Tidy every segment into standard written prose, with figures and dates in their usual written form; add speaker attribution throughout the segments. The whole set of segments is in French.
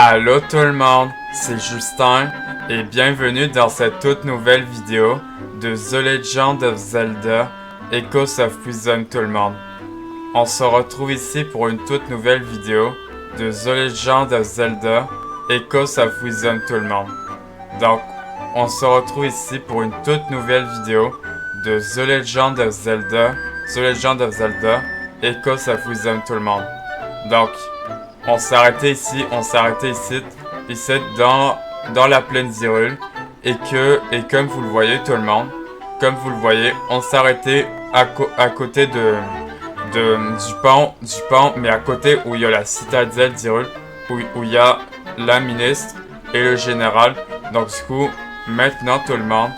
Speaker 1: Allô tout le monde, c'est Justin et bienvenue dans cette toute nouvelle vidéo de The Legend of Zelda Echoes of Wisdom tout le monde. On se retrouve ici pour une toute nouvelle vidéo de The Legend of Zelda Echoes of Wisdom tout le monde. Donc, on se retrouve ici pour une toute nouvelle vidéo de The Legend of Zelda Echoes of Wisdom tout le monde. Donc, on s'est arrêté ici dans la plaine d'Hyrule et comme vous le voyez tout le monde, comme vous le voyez, on s'est arrêté à côté du pont, mais à côté où il y a la citadelle d'Hyrule, où il y a la ministre et le général. Donc du coup, maintenant tout le monde,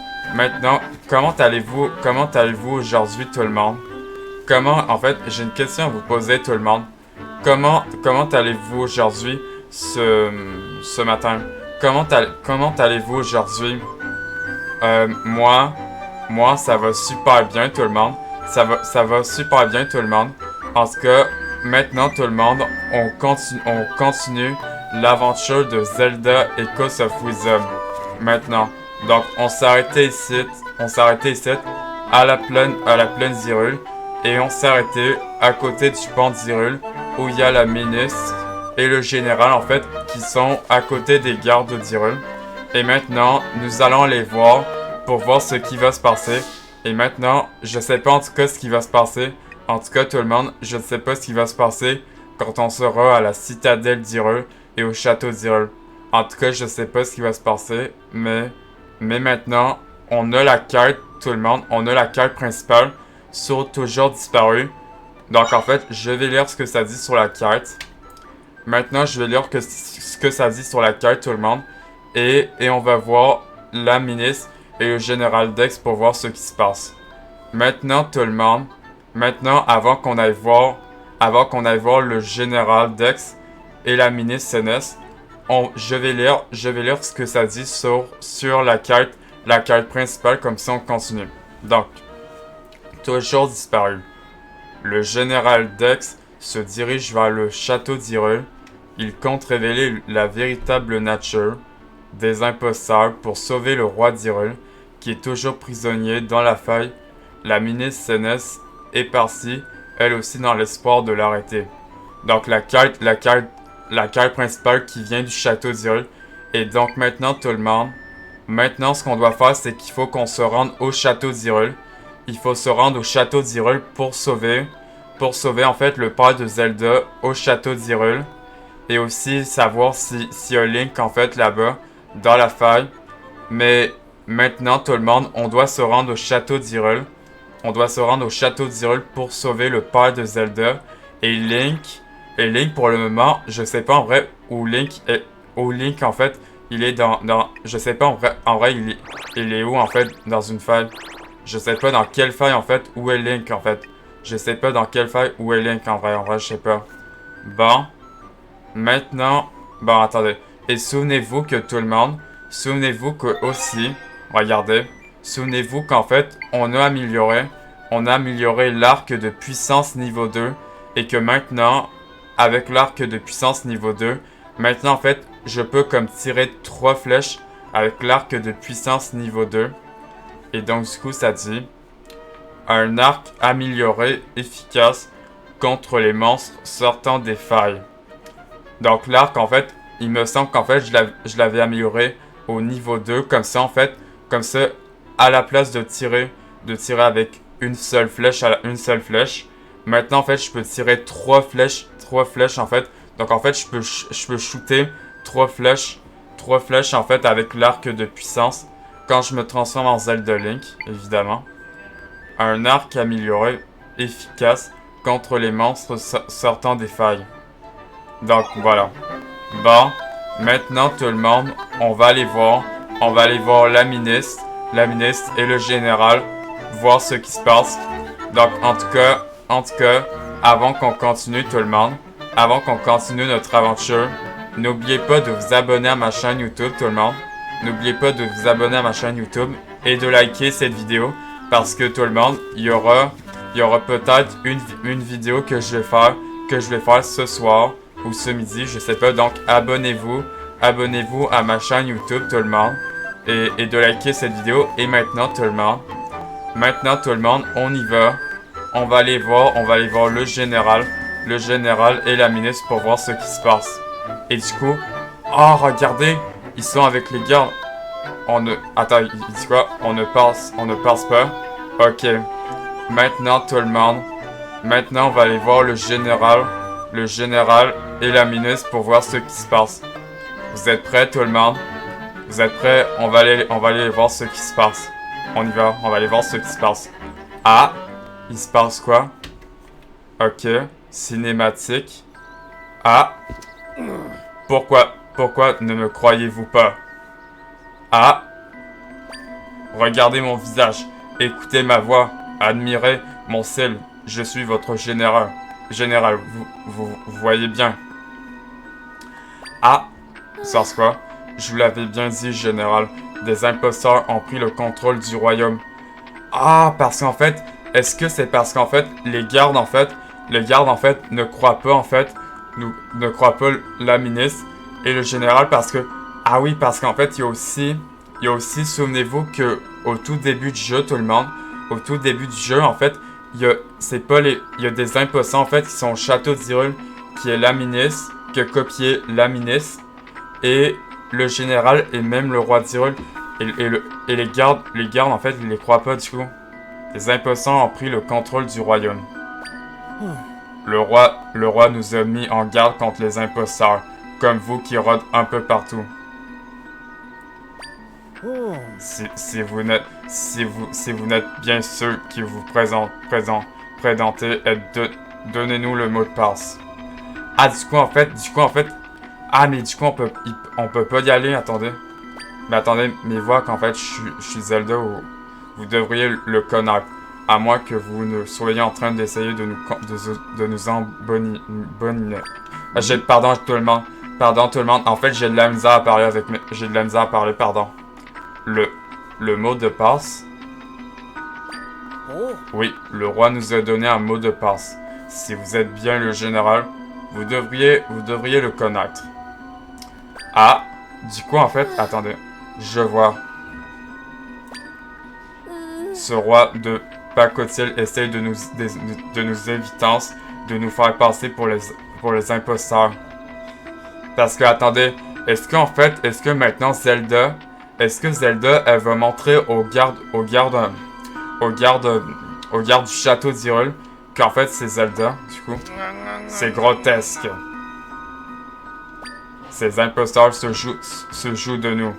Speaker 1: comment allez-vous aujourd'hui tout le monde? En fait, j'ai une question à vous poser tout le monde. Comment allez-vous aujourd'hui ce matin? Comment allez-vous aujourd'hui? Moi, ça va super bien tout le monde. Ça va super bien tout le monde. En tout cas, maintenant tout le monde, on continue l'aventure de Zelda Echoes of Wisdom. Maintenant. Donc, on s'est arrêté ici à la plaine d'Hyrule. Et on s'est arrêté à côté du pont d'Hyrule, où il y a la ministre et le général en fait qui sont à côté des gardes d'Hyrule. Et maintenant, nous allons les voir pour voir ce qui va se passer. Et maintenant, je sais pas en tout cas ce qui va se passer. En tout cas, tout le monde, je ne sais pas ce qui va se passer quand on sera à la citadelle d'Hyrule et au château d'Hyrule. En tout cas, je sais pas ce qui va se passer, mais maintenant, on a la quête, tout le monde, on a la quête principale sur toujours disparu. Donc en fait, je vais lire ce que ça dit sur la carte. Maintenant, je vais lire ce que ça dit sur la carte, tout le monde. Et on va voir la ministre et le général Dex pour voir ce qui se passe. Maintenant, tout le monde. Maintenant, avant qu'on aille voir le général Dex et la ministre Sénès, je vais lire ce que ça dit sur la carte principale, comme ça on continue. Donc, toujours disparu. Le général Dex se dirige vers le château d'Hyrule. Il compte révéler la véritable nature des imposteurs pour sauver le roi d'Hyrule, qui est toujours prisonnier dans la faille. La ministre Sénès est partie, elle aussi dans l'espoir de l'arrêter. Donc la quête principale qui vient du château d'Hyrule. Et donc maintenant tout le monde, maintenant ce qu'on doit faire, c'est qu'il faut qu'on se rende au château d'Hyrule. Il faut se rendre au château d'Hyrule pour sauver en fait le père de Zelda au château d'Hyrule. Et aussi savoir s'il y a Link en fait là-bas, dans la faille. Mais maintenant tout le monde, on doit se rendre au château d'Hyrule. On doit se rendre au château d'Hyrule pour sauver le père de Zelda. Et Link pour le moment, je sais pas en vrai où Link en fait, il est dans je sais pas en vrai il est où en fait dans une faille. Je sais pas dans quelle faille en fait, où est Link en fait. Je sais pas dans quelle faille, où est Link en vrai, je sais pas. Bon. Maintenant, bon attendez. Et souvenez-vous que tout le monde, souvenez-vous que aussi, regardez, souvenez-vous qu'en fait, on a amélioré l'arc de puissance niveau 2. Et que maintenant, avec l'arc de puissance niveau 2, maintenant en fait, je peux comme tirer 3 flèches avec l'arc de puissance niveau 2. Et donc du coup ça dit un arc amélioré efficace contre les monstres sortant des failles. Donc l'arc en fait, il me semble qu'en fait je l'avais amélioré au niveau 2. Comme ça en fait, à la place de tirer avec une seule flèche maintenant en fait je peux tirer 3 flèches en fait. Donc en fait je peux shooter 3 flèches en fait avec l'arc de puissance. Quand je me transforme en Zelda Link, évidemment. Un arc amélioré, efficace, contre les monstres sortant des failles. Donc, voilà. Bon, maintenant tout le monde, on va aller voir la ministre et le général, voir ce qui se passe. Donc, en tout cas, avant qu'on continue tout le monde, avant qu'on continue notre aventure, n'oubliez pas de vous abonner à ma chaîne YouTube tout le monde. N'oubliez pas de vous abonner à ma chaîne YouTube et de liker cette vidéo parce que tout le monde, il y aura peut-être une vidéo que je vais faire ce soir ou ce midi, je sais pas. Donc abonnez-vous à ma chaîne YouTube tout le monde et de liker cette vidéo. Et maintenant tout le monde, on y va. On va aller voir le général et la ministre pour voir ce qui se passe. Et du coup, oh regardez, ils sont avec les gardes. Attends, il dit quoi? On ne passe pas. Ok. Maintenant tout le monde. Maintenant on va aller voir le général et la ministre pour voir ce qui se passe. Vous êtes prêts tout le monde? Vous êtes prêts? On va aller voir ce qui se passe. On y va, on va aller voir ce qui se passe. Ah, il se passe quoi? Ok, cinématique. Ah, pourquoi ne me croyez-vous pas? Ah, regardez mon visage, écoutez ma voix, admirez mon style. Je suis votre général. Général, vous voyez bien. Ah, ça c'est quoi? Je vous l'avais bien dit, général. Des imposteurs ont pris le contrôle du royaume. Ah, parce qu'en fait, est-ce que c'est parce qu'en fait, les gardes en fait ne croient pas ne croient pas la ministre et le général parce que, ah oui, parce qu'en fait, il y a aussi, souvenez-vous que au tout début du jeu, tout le monde, au tout début du jeu, en fait, il y a des imposteurs en fait qui sont au château d'Hyrule, qui est la ministre, qui a copié la ministre et le général et même le roi d'Hyrule et les gardes en fait, ils les croient pas du coup. Les imposteurs ont pris le contrôle du royaume. Le roi nous a mis en garde contre les imposteurs, comme vous qui rôdent un peu partout. Si vous n'êtes bien sûr qui vous présentez, donnez-nous le mot de passe. Ah, du coup en fait, ah mais du coup on peut pas y aller, attendez. Mais attendez, mais voir qu'en fait je suis Zelda ou vous devriez le connaître. À moins que vous ne soyez en train d'essayer de nous emboniner. Pardon tout le monde. Pardon tout le monde. En fait, j'ai de la misère à parler pardon. Le mot de passe. Oui, le roi nous a donné un mot de passe. Si vous êtes bien le général, vous devriez le connaître. Ah, du coup en fait, attendez, je vois. Ce roi de Pacotil essaye de nous éviter, de nous faire passer pour les imposteurs. Parce que, attendez, est-ce que maintenant Zelda, elle va montrer aux gardes du château d'Hyrule qu'en fait c'est Zelda, du coup. C'est grotesque. Ces imposteurs se jouent de nous.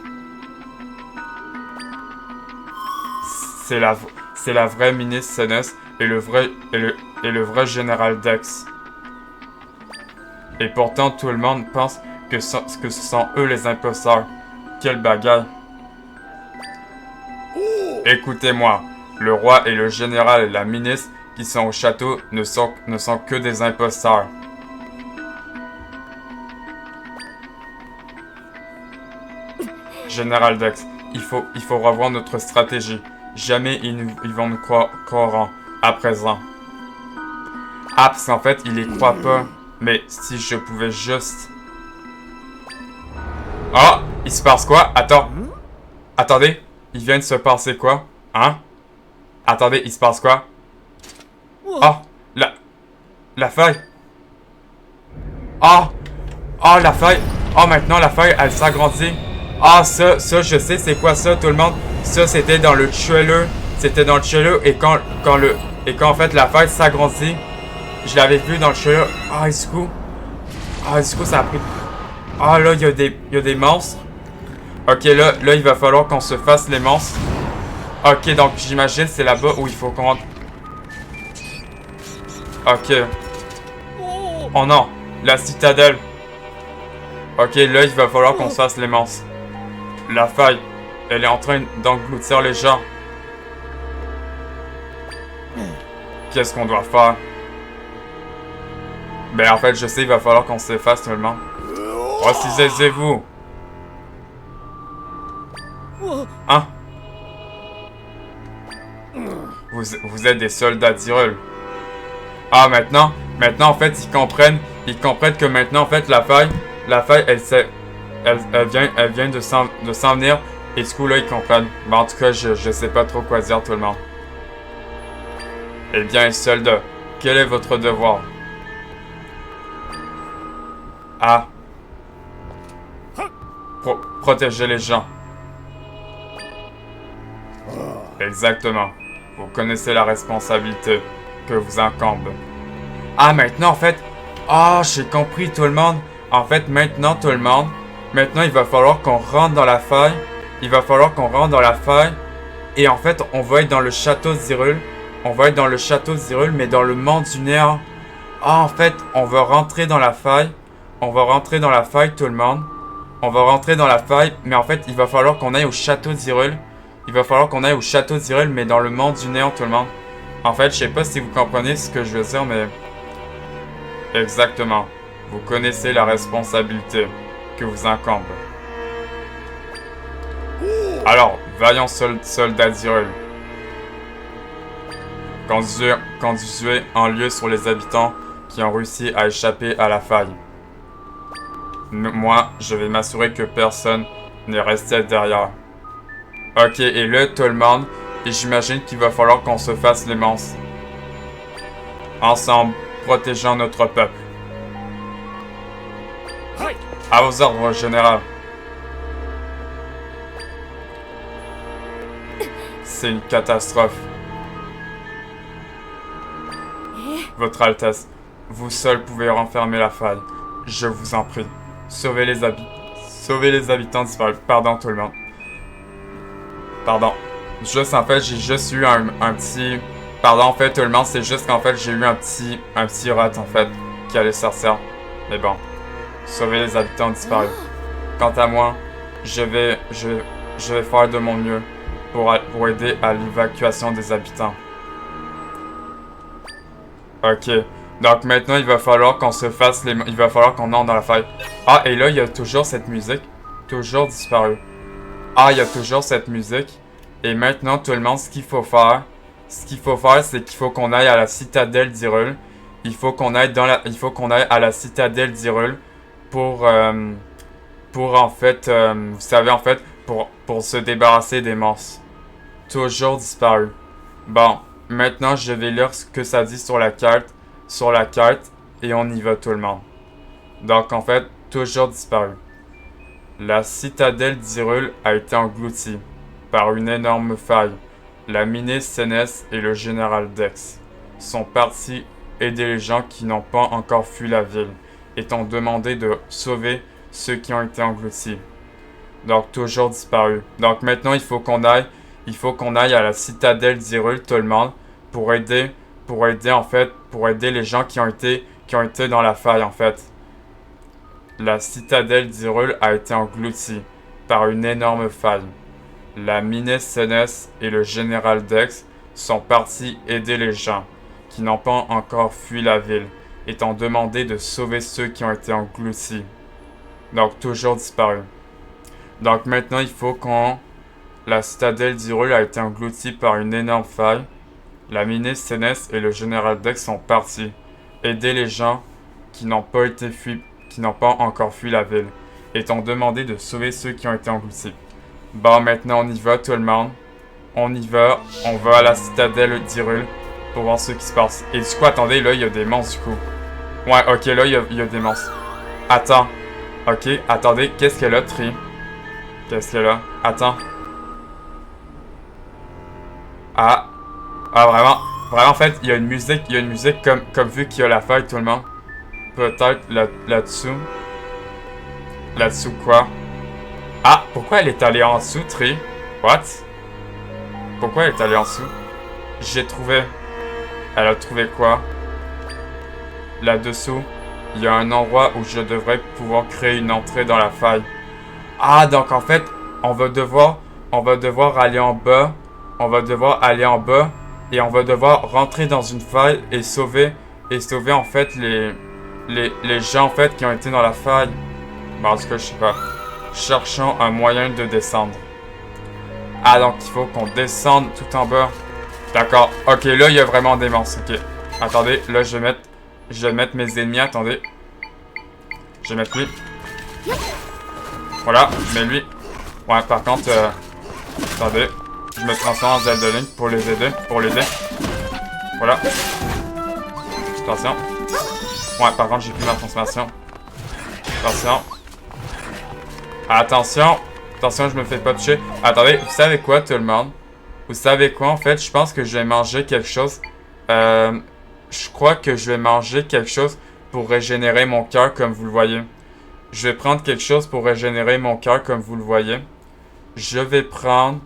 Speaker 1: C'est la vraie ministre Senes et le vrai général Dex. Et pourtant tout le monde pense que ce sont eux les imposteurs. Quelle bagarre. Écoutez-moi, le roi et le général et la ministre qui sont au château ne sont que des imposteurs. Général Dex, il faut revoir notre stratégie. Jamais ils vont nous croire à présent. Ah, parce qu'en fait, ils les croient pas. Mais si je pouvais juste... Oh, il se passe quoi? Attendez, il vient de se passer quoi? Hein? Attendez, il se passe quoi? Oh, la feuille. Oh, la feuille. Oh, maintenant la feuille, elle s'agrandit. Ah, ça, je sais, c'est quoi ça, tout le monde? Ça, c'était dans le trailer. C'était dans le trailer et quand en fait la feuille s'agrandit, je l'avais vu dans le trailer. Ah, du coup, ça a pris... Ah, là, il y a des monstres. Ok, là, il va falloir qu'on se fasse les monstres. Ok, donc j'imagine c'est là-bas où il faut qu'on rentre. Ok. Oh non, la citadelle. Ok, là, il va falloir qu'on se fasse les monstres. La faille, elle est en train d'engloutir les gens. Qu'est-ce qu'on doit faire? Ben, en fait, je sais, il va falloir qu'on s'efface seulement. Ressaisissez-vous. Hein? Vous êtes des soldats d'Hyrule. Ah, maintenant, en fait, ils comprennent ils comprennent que maintenant, en fait, la faille, elle vient de s'en venir. Et du coup, là, ils comprennent. Mais en tout cas, je sais pas trop quoi dire, tout le monde. Eh bien, soldats, quel est votre devoir? Ah. Protéger les gens. Exactement. Vous connaissez la responsabilité que vous incombe. Ah, maintenant, en fait... Ah, j'ai compris, tout le monde. En fait, maintenant, tout le monde... Maintenant, il va falloir qu'on rentre dans la faille. Il va falloir qu'on rentre dans la faille. Et en fait, on va être dans le château d'Hyrule. On va être dans le château d'Hyrule, mais dans le monde du néant. Ah, en fait, on va rentrer dans la faille. On va rentrer dans la faille, tout le monde. On va rentrer dans la faille, mais en fait, il va falloir qu'on aille au château d'Hyrule. Il va falloir qu'on aille au château d'Hyrule, mais dans le monde du néant, tout le monde. En fait, je sais pas si vous comprenez ce que je veux dire, mais... Exactement. Vous connaissez la responsabilité que vous incombe. Alors, vaillant soldat d'Hyrule. Conduisez en lieu sur les habitants qui ont réussi à échapper à la faille. Moi, je vais m'assurer que personne n'est resté derrière. Ok, et là, tout le monde, et j'imagine qu'il va falloir qu'on se fasse les manches. Ensemble, protégeant notre peuple. À vos ordres, général. C'est une catastrophe. Votre Altesse, vous seul pouvez renfermer la faille. Je vous en prie. Sauvez les habitants disparus. Pardon tout le monde. Pardon. Juste en fait, j'ai juste eu un petit... Pardon en fait tout le monde, c'est juste qu'en fait j'ai eu un petit rat en fait qui allait sortir. Mais bon. Sauvez les habitants disparus. Quant à moi, je vais faire de mon mieux pour aider à l'évacuation des habitants. Ok. Donc maintenant, il va falloir qu'on se fasse les... Il va falloir qu'on entre dans la faille. Ah, et là, il y a toujours cette musique. Toujours disparue. Ah, il y a toujours cette musique. Et maintenant, tout le monde, ce qu'il faut faire, c'est qu'il faut qu'on aille à la citadelle d'Hyrule. Il faut qu'on aille à la citadelle d'Hyrule pour en fait, vous savez, en fait, pour se débarrasser des monstres. Toujours disparu. Bon, maintenant, je vais lire ce que ça dit sur la carte, et on y va tout le monde. Donc, en fait, toujours disparu. La citadelle d'Hyrule a été engloutie par une énorme faille. La ministre Sénès et le général Dex sont partis aider les gens qui n'ont pas encore fui la ville et t'ont demandé de sauver ceux qui ont été engloutis. Donc, toujours disparu. Donc, maintenant, il faut qu'on aille à la citadelle d'Hyrule, tout le monde, pour aider les gens qui ont été dans la faille, en fait. La citadelle d'Hyrule a été engloutie par une énorme faille. La ministre Sénès et le général Dex sont partis aider les gens qui n'ont pas encore fui la ville et t'ont demandé de sauver ceux qui ont été engloutis. Donc, toujours disparu. Donc, maintenant, il faut qu'on... La citadelle d'Hyrule a été engloutie par une énorme faille. La ministre Sénès et le général Dex sont partis aider les gens qui n'ont pas encore fui la ville et t'ont demandé de sauver ceux qui ont été engloutis. Bon, maintenant on y va tout le monde. On y va, on va à la citadelle d'Hyrule pour voir ce qui se passe. Et du coup, attendez, là il y a des monstres du coup. Ouais, ok, là il y a des monstres. Attends. Ok, attendez, qu'est-ce qu'elle a, Tri? Qu'est-ce qu'elle a? Attends. Ah, vraiment, en fait, il y a une musique comme vu qu'il y a la faille, tout le monde. Peut-être là-dessous. Là-dessous quoi? Ah, pourquoi elle est allée en dessous, Tri? What? Pourquoi elle est allée en dessous? J'ai trouvé. Elle a trouvé quoi? Là-dessous, il y a un endroit où je devrais pouvoir créer une entrée dans la faille. Ah, donc en fait, on va devoir aller en bas. On va devoir aller en bas et on va devoir rentrer dans une faille et sauver en fait les gens en fait qui ont été dans la faille. Bon, en tout cas, je sais pas. Cherchons un moyen de descendre. Ah, donc il faut qu'on descende tout en bas. D'accord. Ok, là il y a vraiment des monstres. Ok. Attendez, là je vais mettre mes ennemis. Attendez. Je vais mettre lui. Voilà, je mets lui. Ouais, par contre, attendez. Je me transforme en Zelda Link pour les aider. Voilà. Attention. Ouais, par contre, j'ai plus ma transformation. Attention. Attention. Attention, je me fais pas toucher. Attendez, vous savez quoi, tout le monde? Vous savez quoi, en fait? Je pense que je vais manger quelque chose. Je crois que je vais manger quelque chose pour régénérer mon cœur, comme vous le voyez. Je vais prendre quelque chose pour régénérer mon cœur, comme vous le voyez. Je vais prendre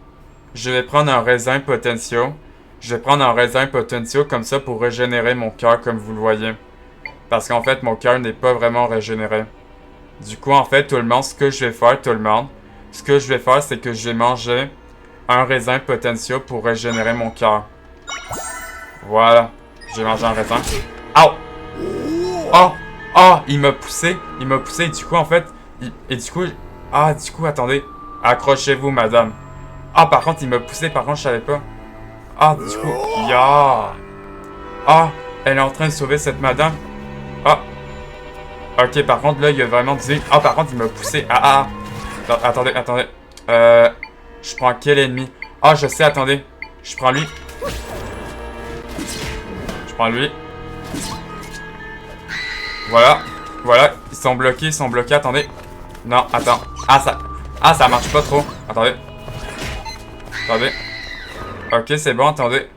Speaker 1: un raisin potentiaux. Je vais prendre un raisin potentiaux comme ça pour régénérer mon cœur, comme vous le voyez. Parce qu'en fait, mon cœur n'est pas vraiment régénéré. Du coup, en fait, tout le monde, ce que je vais faire, c'est que je vais manger un raisin potentiaux pour régénérer mon cœur. Voilà. J'ai mangé un raisin. Au! Oh! Oh! Il m'a poussé. Et du coup, en fait... attendez. Accrochez-vous, madame. Ah, par contre, il m'a poussé. Par contre, je savais pas. Ah, du coup... Ya! Ah! Elle est en train de sauver cette madame. Ah! Ok, par contre, là, il y a vraiment dit... Ah, par contre, il m'a poussé. Attendez. Je prends quel ennemi? Ah, je sais, attendez. Je prends lui. Voilà. Ils sont bloqués, attendez. Non, attends. Ça marche pas trop. Attendez. Ok, c'est bon, attendez.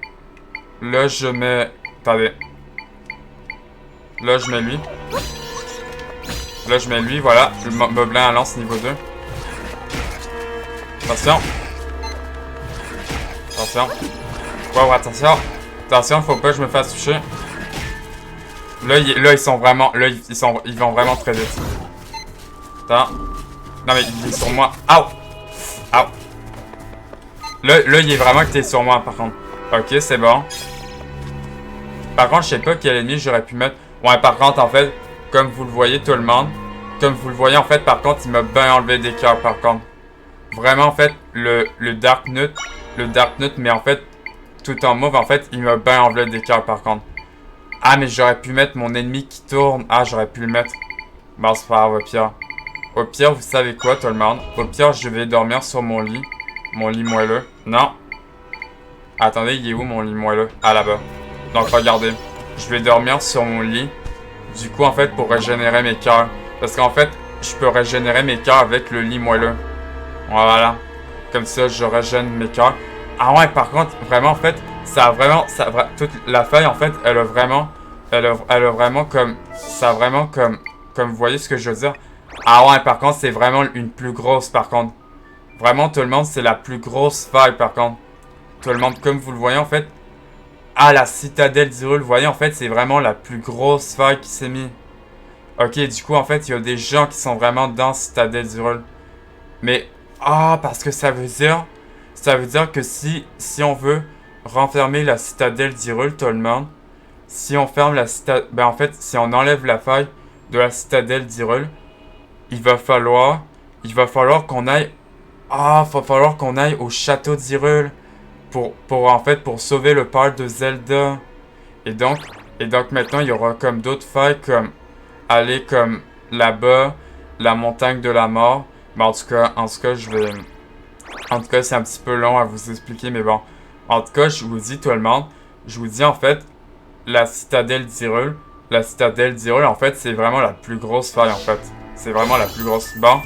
Speaker 1: Là, je mets... Attendez. Là, je mets lui, voilà. Le moblin à lance niveau 2. Attention. Wow, attention, faut pas que je me fasse toucher. Là, ils sont vraiment... Là, ils vont vraiment très vite. Attends. Non, mais il est sur moi. Au! Là, il est vraiment que t'es sur moi, par contre. Ok, c'est bon. Par contre, je sais pas quel ennemi j'aurais pu mettre. Ouais, par contre, en fait, comme vous le voyez, tout le monde. Comme vous le voyez, en fait, par contre, il m'a bien enlevé des cœurs, par contre. Vraiment, en fait, le Dark Nut, mais en fait, tout en mauve, en fait, il m'a bien enlevé des cœurs, par contre. Ah, mais j'aurais pu mettre mon ennemi qui tourne. Ah, j'aurais pu le mettre. Bon, c'est pas grave, au pire. Au pire, vous savez quoi, tout le monde? Au pire, je vais dormir sur mon lit. Mon lit moelleux. Non. Attendez, il est où mon lit moelleux? Ah, là-bas. Donc, regardez. Je vais dormir sur mon lit. Du coup, en fait, pour régénérer mes cœurs. Parce qu'en fait, je peux régénérer mes cœurs avec le lit moelleux. Voilà. Comme ça, je régène mes cœurs. Ah ouais, par contre, vraiment, en fait, toute la feuille, en fait, elle a vraiment comme, comme vous voyez ce que je veux dire. Ah ouais, par contre, c'est vraiment une plus grosse, par contre. Vraiment, tout le monde, c'est la plus grosse feuille, par contre. Tout le monde, comme vous le voyez, en fait. Ah, la citadelle d'Hyrule, vous voyez, en fait, c'est vraiment la plus grosse feuille qui s'est mise. Ok, du coup, en fait, il y a des gens qui sont vraiment dans citadelle d'Hyrule. Mais, parce que ça veut dire que si on veut renfermer la citadelle d'Hyrule, tout le monde, si on ferme la citadelle, ben en fait, si on enlève la faille de la citadelle d'Hyrule, il va falloir qu'on aille, au château d'Hyrule pour sauver le père de Zelda. Et donc maintenant, il y aura comme d'autres failles comme aller comme là-bas, la montagne de la mort. Mais en tout cas, c'est un petit peu long à vous expliquer, mais bon. En tout cas, je vous dis, tout le monde, en fait, la citadelle d'Hyrule, en fait, c'est vraiment la plus grosse faille, en fait. C'est vraiment la plus grosse. Bon,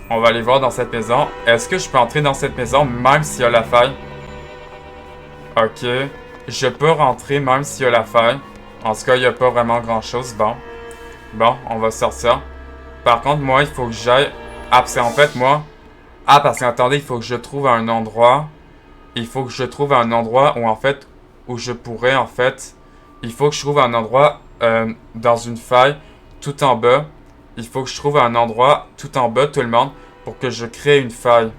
Speaker 1: on va aller voir dans cette maison. Est-ce que je peux entrer dans cette maison même s'il y a la faille? Ok. Je peux rentrer même s'il y a la faille. En tout cas, il n'y a pas vraiment grand-chose. Bon, on va sortir. Par contre, moi, il faut que j'aille... parce qu'en fait, moi... parce qu'attendez, il faut que je trouve un endroit... où, en fait... Où je pourrais, en fait... Il faut que je trouve un endroit... dans une faille... Tout en bas. Il faut que je trouve un endroit... Tout en bas, tout le monde... Pour que je crée une faille.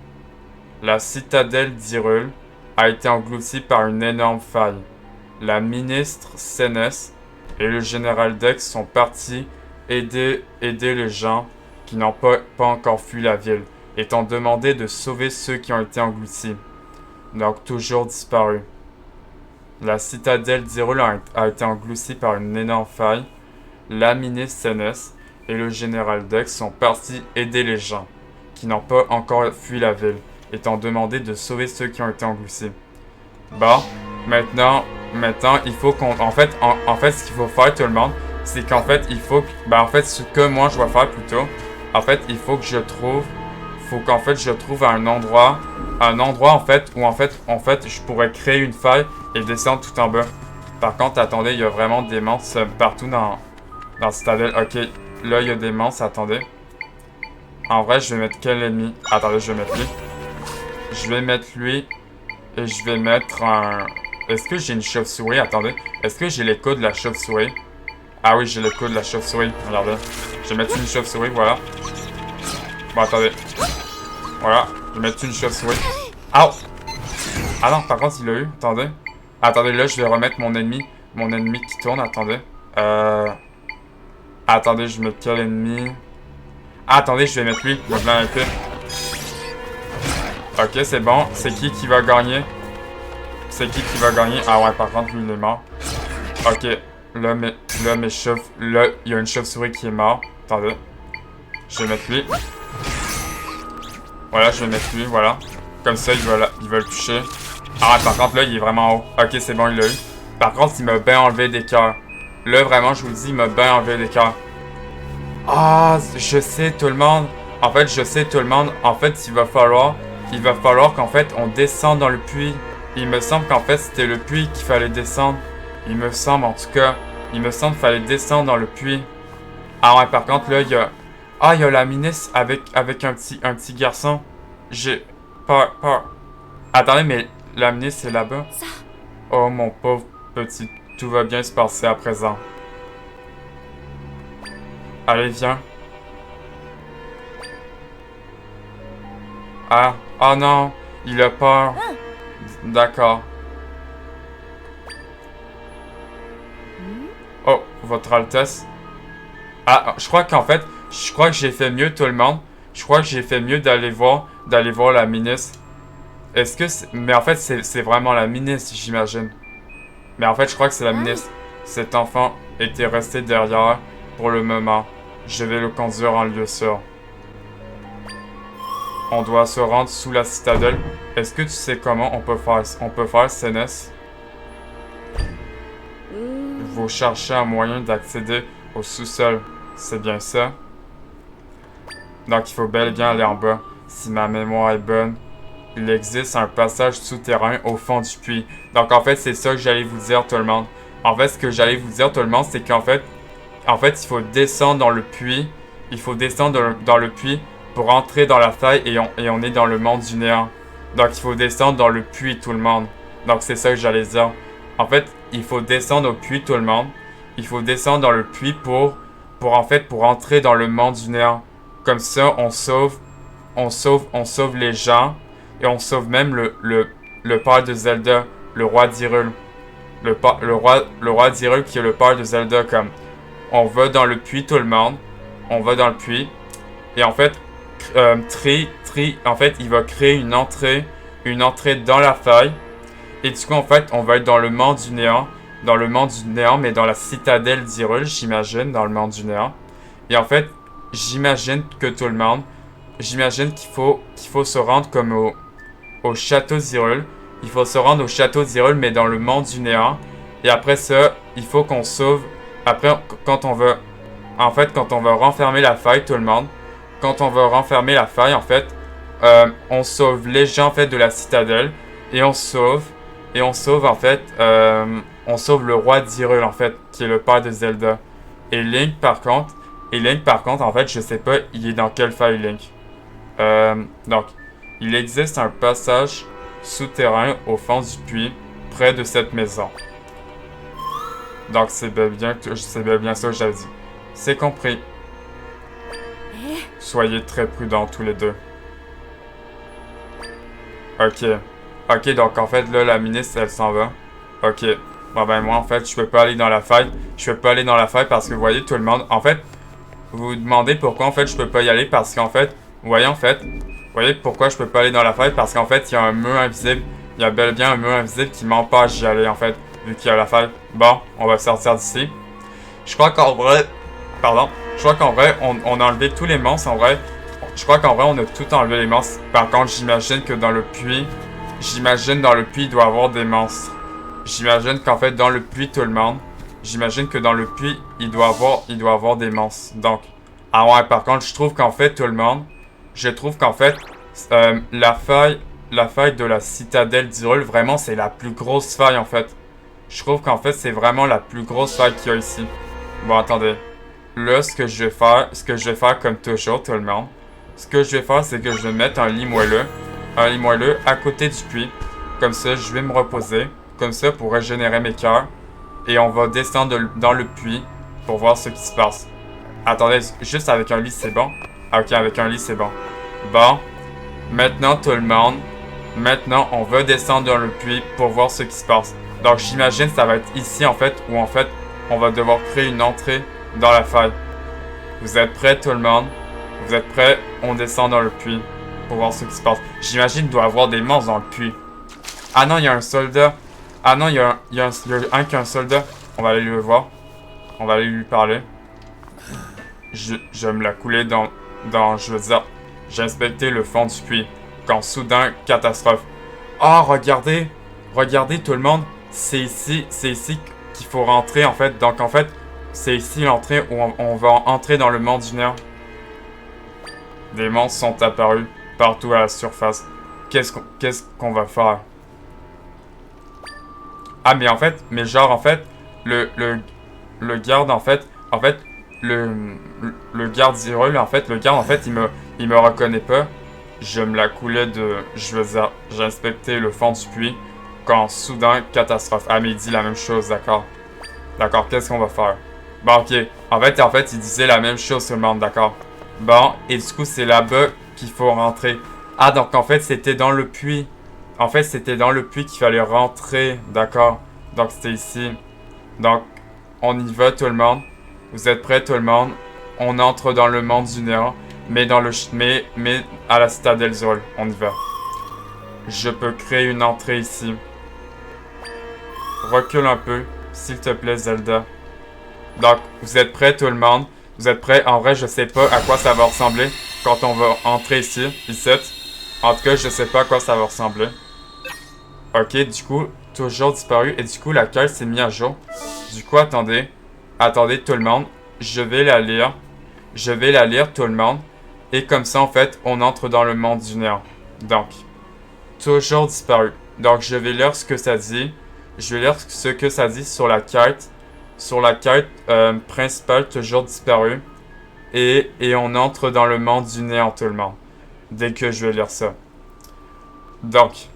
Speaker 1: La citadelle d'Hyrule... a été engloutie par une énorme faille. La ministre Sénès... et le général Dex sont partis... aider les gens... qui n'ont pas encore fui la ville... et t'ont demandé de sauver ceux qui ont été engloutis. Donc toujours disparus. La citadelle d'Hyrule a été engloutie par une énorme faille. La ministre Sénès et le général Dex sont partis aider les gens qui n'ont pas encore fui la ville et t'ont demandé de sauver ceux qui ont été engloutis. Bon, maintenant, il faut qu'on... En fait, ce qu'il faut faire, tout le monde, c'est qu'en fait, il faut... en fait, ce que moi, je vais faire plutôt, en fait, il faut que je trouve... Faut qu'en fait, je trouve un endroit, en fait, où, en fait, je pourrais créer une faille et descendre tout en bas. Par contre, attendez, il y a vraiment des monstres partout dans Citadel. Ok, là, il y a des monstres, attendez. En vrai, je vais mettre quel ennemi? Attendez, je vais mettre lui. Je vais mettre lui... Et je vais mettre un... Est-ce que j'ai une chauve-souris? Attendez. Est-ce que j'ai l'écho de la chauve-souris? Ah oui, j'ai l'écho de la chauve-souris. Regardez. Je vais mettre une chauve-souris, voilà. Bon, attendez. Voilà. Je vais mettre une chauve-souris. Ah! Ah non, par contre, il l'a eu. Attendez. Attendez, là, je vais remettre mon ennemi. Mon ennemi qui tourne, attendez. Attendez, je vais mettre quel ennemi? Ah, attendez, je vais mettre lui. Le blanc épée. Ok, c'est bon. C'est qui va gagner? C'est qui va gagner? Ah ouais, par contre, lui, il est mort. Ok. Là, il y a une chauve-souris qui est mort. Attendez. Je vais mettre lui. Voilà, je vais mettre lui, voilà. Comme ça, il va le toucher. Ah ouais, par contre, là, il est vraiment haut. Ok, c'est bon, il l'a eu. Par contre, il m'a bien enlevé des cœurs. Là, vraiment, je vous le dis, il m'a bien enlevé des cœurs. Ah, je sais, tout le monde. En fait, je sais, tout le monde. En fait, il va falloir qu'en fait on descende dans le puits. Il me semble qu'en fait c'était le puits qu'il fallait descendre. Il me semble en tout cas. Il me semble qu'il fallait descendre dans le puits. Ah ouais, par contre là il y a... Ah, il y a la ministre avec un petit garçon. J'ai peur. Attendez, mais la ministre est là-bas. Oh mon pauvre petit. Tout va bien se passer à présent. Allez, viens. Ah, oh non, il a peur. D'accord. Oh, votre Altesse. Ah, je crois qu'en fait, que j'ai fait mieux, tout le monde. Je crois que j'ai fait mieux d'aller voir la ministre. Est-ce que c'est... Mais en fait, c'est vraiment la ministre, j'imagine. Mais en fait, je crois que c'est la ministre. Cet enfant était resté derrière pour le moment. Je vais le conduire en lieu sûr. On doit se rendre sous la citadelle. Est-ce que tu sais comment on peut faire Sénès? Vous cherchez un moyen d'accéder au sous-sol. C'est bien ça? Donc il faut bel et bien aller en bas. Si ma mémoire est bonne, il existe un passage souterrain au fond du puits. Donc en fait, c'est ça que j'allais vous dire, tout le monde. En fait, ce que j'allais vous dire, tout le monde, c'est qu'en fait, il faut descendre dans le puits. Il faut descendre dans le puits pour entrer dans la faille et on est dans le monde du néant. Donc il faut descendre dans le puits, tout le monde. Donc c'est ça que j'allais dire. En fait, il faut descendre au puits, tout le monde. Il faut descendre dans le puits pour entrer dans le monde du néant. Comme ça, on sauve les gens. Et on sauve même le père de Zelda, le roi d'Hyrule. Le roi d'Hyrule qui est le père de Zelda, comme... On va dans le puits, tout le monde. On va dans le puits. Et en fait, en fait, il va créer une entrée dans la faille. Et du coup, en fait, on va être dans le monde du néant. Dans le monde du néant, mais dans la citadelle d'Hyrule, j'imagine, dans le monde du néant. Et en fait, j'imagine que tout le monde... J'imagine qu'il faut se rendre comme au château d'Hyrule. Il faut se rendre au château d'Hyrule, mais dans le monde du néant. Et après ça, il faut qu'on sauve... Après, quand on va renfermer la faille, tout le monde... Quand on va renfermer la faille, en fait, on sauve les gens, en fait, de la citadelle. Et on sauve, en fait, on sauve le roi d'Hyrule, en fait, qui est le père de Zelda. Et Link, par contre, en fait, je sais pas, il est dans quelle faille, Link. Donc, il existe un passage souterrain au fond du puits, près de cette maison. Donc, c'est bien ça que j'avais dit. C'est compris. Soyez très prudents tous les deux. Ok, donc en fait, là, la ministre, elle s'en va. Ok. Bon, ben, moi, en fait, je peux pas aller dans la faille. Parce que, vous voyez, tout le monde... En fait, vous vous demandez pourquoi, en fait, je peux pas y aller. Parce qu'en fait, vous voyez pourquoi je peux pas aller dans la faille. Parce qu'en fait, il y a un mur invisible. Il y a bel et bien un mur invisible qui m'empêche d'y aller, en fait. Vu qu'il y a la faille. Bon, on va sortir d'ici. Je crois qu'en vrai... Pardon. Je crois qu'en vrai, on a enlevé tous les monstres. En vrai, je crois qu'en vrai, on a tout enlevé les monstres. Par contre, j'imagine que dans le puits, il doit y avoir des monstres. J'imagine qu'en fait, dans le puits, tout le monde, j'imagine que dans le puits, il doit y avoir des monstres. Donc, ah ouais, par contre, je trouve qu'en fait, tout le monde, je trouve qu'en fait, la faille de la citadelle d'Hyrule, vraiment, c'est la plus grosse faille, en fait. Je trouve qu'en fait, c'est vraiment la plus grosse faille qu'il y a ici. Bon, attendez. Là, ce que je vais faire comme toujours, tout le monde, ce que je vais faire, c'est que je vais mettre un lit moelleux à côté du puits. Comme ça, je vais me reposer, comme ça, pour régénérer mes cœurs. Et on va descendre dans le puits pour voir ce qui se passe. Attendez, juste avec un lit, c'est bon? Ah, ok, avec un lit, c'est bon. Bon, maintenant, tout le monde, maintenant, on va descendre dans le puits pour voir ce qui se passe. Donc, j'imagine que ça va être ici, en fait, où, en fait, on va devoir créer une entrée dans la faille. Vous êtes prêts, tout le monde? Vous êtes prêts? On descend dans le puits pour voir ce qui se passe. J'imagine qu'il doit y avoir des monstres dans le puits. Ah non, il y a un soldat. Ah non, il y a un qui a un soldat. On va aller le voir. On va aller lui parler. Je vais me la couler je veux dire, j'ai inspecté le fond du puits. Quand soudain, catastrophe. Oh, regardez! Regardez tout le monde. C'est ici qu'il faut rentrer en fait. Donc en fait, c'est ici l'entrée où on va entrer dans le monde du néant. Des monstres sont apparus partout à la surface. Qu'est-ce qu'on va faire? Ah mais en fait, le garde en fait, le garde d'Hyrule il me reconnaît pas. Je me la coulais j'ai inspecté le fond du puits quand soudain catastrophe. Ah mais il dit la même chose, d'accord. D'accord, qu'est-ce qu'on va faire? Bon ok, en fait il disait la même chose tout le monde, d'accord. Bon, et du coup c'est là-bas qu'il faut rentrer. Ah donc en fait c'était dans le puits. En fait c'était dans le puits qu'il fallait rentrer, d'accord. Donc c'était ici. Donc on y va tout le monde. Vous êtes prêts tout le monde? On entre dans le monde du néant. Mais à la citadelle d'Hyrule. On y va. Je peux créer une entrée ici. Recule un peu, s'il te plaît Zelda. Donc, vous êtes prêts tout le monde? Vous êtes prêts? En vrai, je sais pas à quoi ça va ressembler quand on va entrer ici. En tout cas, je sais pas à quoi ça va ressembler. Ok, du coup, toujours disparu. Et du coup, la cale s'est mise à jour. Du coup, attendez. Attendez tout le monde. Je vais la lire. Je vais la lire tout le monde. Et comme ça, en fait, on entre dans le monde du néant. Donc, toujours disparu. Donc, je vais lire ce que ça dit. Je vais lire ce que ça dit sur la carte. Sur la carte principale, toujours disparu. Et on entre dans le monde du néant, tout le monde. Dès que je vais lire ça. Donc,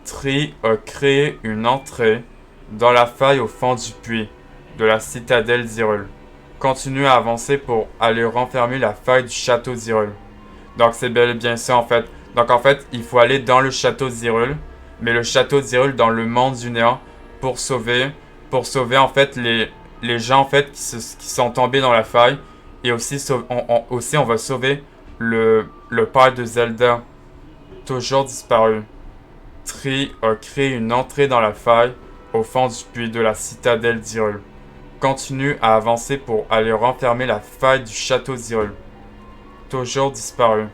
Speaker 1: Tri a créé une entrée dans la faille au fond du puits de la citadelle d'Hyrule. Continue à avancer pour aller renfermer la faille du château d'Hyrule. Donc c'est bel et bien ça en fait. Donc en fait, il faut aller dans le château d'Hyrule, mais le château d'Hyrule dans le monde du néant pour sauver en fait les gens en fait qui sont tombés dans la faille et aussi on va sauver le père de Zelda toujours disparu. Tri a créé une entrée dans la faille au fond du puits de la citadelle d'Hyrule. Continue à avancer pour aller renfermer la faille du château d'Hyrule. Toujours disparu.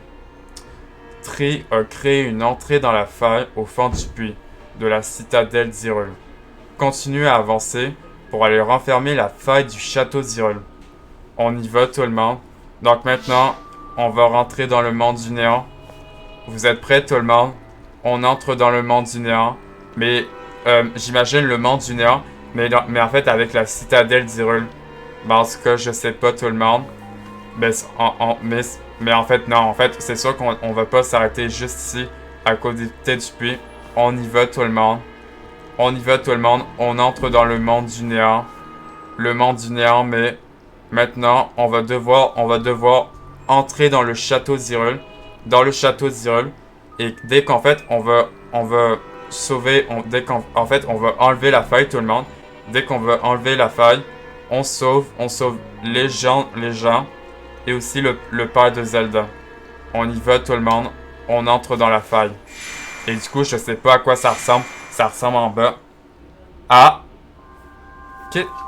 Speaker 1: Tri a créé une entrée dans la faille au fond du puits de la citadelle d'Hyrule. Continue à avancer pour aller renfermer la faille du château d'Hyrule. On y va tout le monde. Donc maintenant, on va rentrer dans le monde du néant. Vous êtes prêts tout le monde? On entre dans le monde du néant. Mais j'imagine le monde du néant. Mais en fait, avec la citadelle d'Hyrule. En tout cas, je sais pas tout le monde. Mais en fait, non. En fait, c'est sûr qu'on va pas s'arrêter juste ici, à côté du puits. On y va tout le monde. On y va tout le monde. On entre dans le monde du néant. Le monde du néant, mais maintenant, on va devoir entrer dans le château d'Hyrule. Dans le château d'Hyrule. Et dès qu'en fait, on va sauver, en fait, on va enlever la faille, tout le monde. Dès qu'on va enlever la faille, on sauve les gens, et aussi le père de Zelda. On y va, tout le monde. On entre dans la faille. Et du coup, je sais pas à quoi ça ressemble. Ça ressemble en bas. Ah!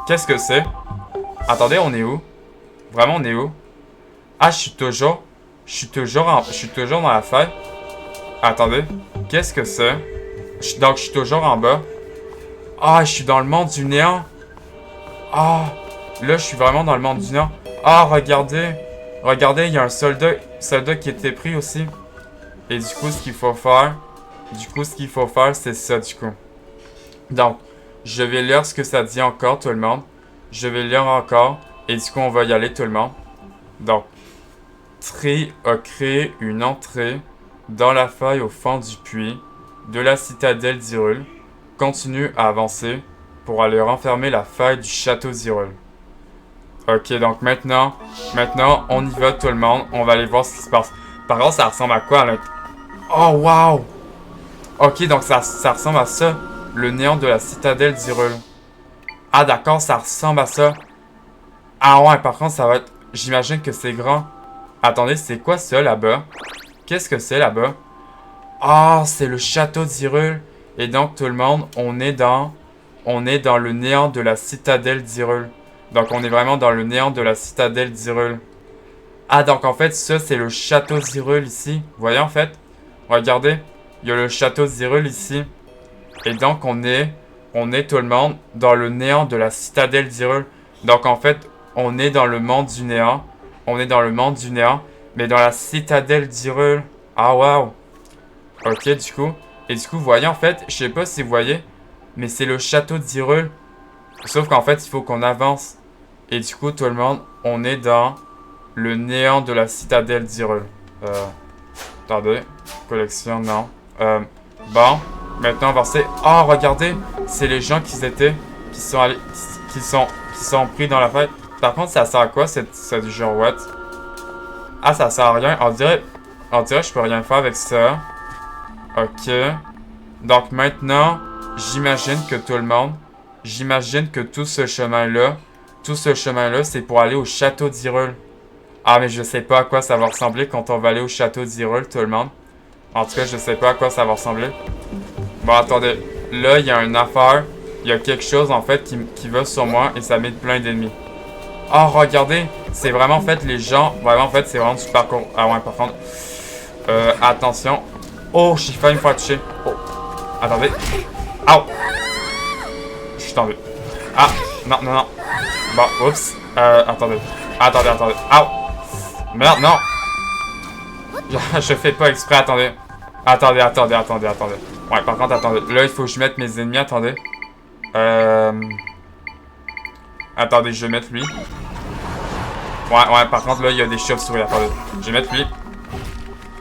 Speaker 1: Qu'est-ce que c'est? Attendez, on est où? Vraiment, on est où? Ah, je suis toujours dans la faille. Attendez. Qu'est-ce que c'est? Donc, je suis toujours en bas. Ah, je suis dans le monde du néant. Ah, là, je suis vraiment dans le monde du néant. Ah, regardez. Regardez, il y a un soldat qui était pris aussi. Et du coup, ce qu'il faut faire... c'est ça, du coup. Donc, je vais lire ce que ça dit encore, tout le monde. Je vais lire encore. Et du coup, on va y aller, tout le monde. Donc, Tri a créé une entrée dans la faille au fond du puits de la citadelle d'Hyrule. Continue à avancer pour aller renfermer la faille du château d'Hyrule. Ok, donc maintenant, on y va, tout le monde. On va aller voir ce qui se passe. Par contre, ça ressemble à quoi, là? Oh, wow! Ok, donc ça ressemble à ça. Le néant de la citadelle d'Hyrule. Ah, d'accord, ça ressemble à ça. Ah ouais, par contre, ça va être... J'imagine que c'est grand. Attendez, c'est quoi ça, là-bas? Qu'est-ce que c'est, là-bas? Ah, c'est le château d'Hyrule. Et donc, tout le monde, on est dans le néant de la citadelle d'Hyrule. Donc, on est vraiment dans le néant de la citadelle d'Hyrule. Ah, donc, en fait, ça, c'est le château d'Hyrule, ici. Vous voyez, en fait? Regardez. Il y a le château d'Hyrule, ici. Et donc, on est, tout le monde, dans le néant de la citadelle d'Hyrule. Donc, en fait, on est dans le monde du néant. On est dans le monde du néant. Mais dans la citadelle d'Hyrule. Ah, waouh. Ok, du coup. Et du coup, vous voyez, en fait, je sais pas si vous voyez, mais c'est le château d'Hyrule. Sauf qu'en fait, il faut qu'on avance. Et du coup, tout le monde, on est dans le néant de la citadelle d'Hyrule. Attendez. Collection, non. Bon. Maintenant, on va passer. Oh, regardez. C'est les gens qui sont pris dans la fête. Par contre, ça sert à quoi, cette girouette? Ah, ça sert à rien. On dirait que je peux rien faire avec ça. Ok. Donc, maintenant, j'imagine que tout ce chemin-là, c'est pour aller au château d'Hyrule. Ah, mais je sais pas à quoi ça va ressembler quand on va aller au château d'Hyrule, tout le monde. En tout cas, je sais pas à quoi ça va ressembler. Bon, attendez. Là, il y a une affaire. Il y a quelque chose, en fait, qui va sur moi et ça met plein d'ennemis. Oh, regardez. C'est vraiment, en fait, les gens... Vraiment, en fait, c'est vraiment du parcours. Ah ouais, par contre... attention. Oh, j'ai failli me faire toucher. Oh. Attendez. Aouh. Je suis tombé. Ah, non. Bon, oups. Attendez. Attendez. Aouh. Merde, non. Je fais pas exprès, attendez. Attendez. Ouais, par contre, attendez. Là, il faut que je mette mes ennemis, attendez. Attendez, je vais mettre lui. Ouais, par contre, là, il y a des chauves-souris, attendez. Je vais mettre lui.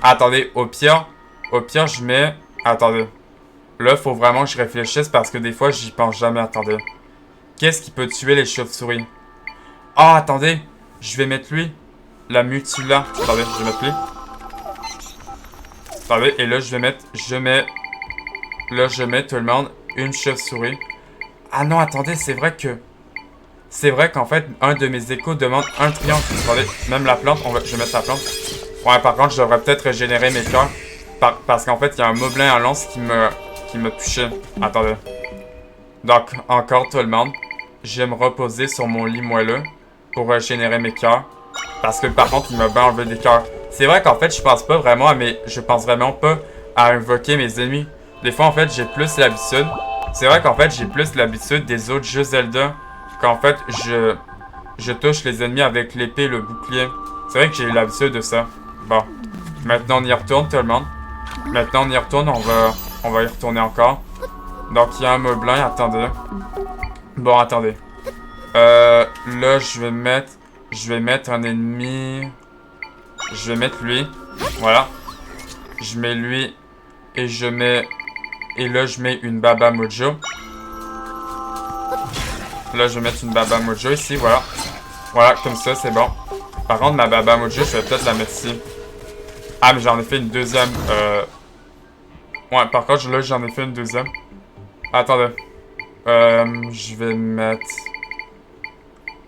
Speaker 1: Attendez, au pire, je mets... Attendez. Là, faut vraiment que je réfléchisse parce que des fois, j'y pense jamais, attendez. Qu'est-ce qui peut tuer les chauves-souris? Ah, attendez. Je vais mettre lui. La mutula. Attendez, je vais mettre lui. Attendez, et là, je mets tout le monde une chauve-souris. Ah non, attendez, c'est vrai qu'en fait, un de mes échos demande un triangle. Attendez, même la plante, je vais mettre la plante. Ouais, par contre, je devrais peut-être régénérer mes cœurs. Parce qu'en fait, il y a un moblin à lance qui m'a touché. Attendez. Donc, encore tout le monde, je vais me reposer sur mon lit moelleux pour régénérer mes cœurs. Parce que par contre, il m'a bien enlevé des cœurs. C'est vrai qu'en fait, je pense vraiment pas à invoquer mes ennemis. Des fois, en fait, j'ai plus l'habitude. C'est vrai qu'en fait, j'ai plus l'habitude des autres jeux Zelda. Qu'en fait, je touche les ennemis avec l'épée et le bouclier. C'est vrai que j'ai eu l'habitude de ça. Bon. Maintenant, on y retourne, tout le monde. Maintenant, on y retourne. On va y retourner encore. Donc, il y a un moblin. Attendez. Bon, attendez. Là, je vais mettre un ennemi. Je vais mettre lui. Voilà. Je mets lui. Et là, je mets une Baba Mojo. Là, je vais mettre une Baba Mojo ici. Voilà. Voilà, comme ça, c'est bon. Par contre, ma Baba Mojo, je vais peut-être la mettre ici. Ah, mais j'en ai fait une deuxième. Ouais, par contre, là, j'en ai fait une deuxième. Attendez. Je vais mettre...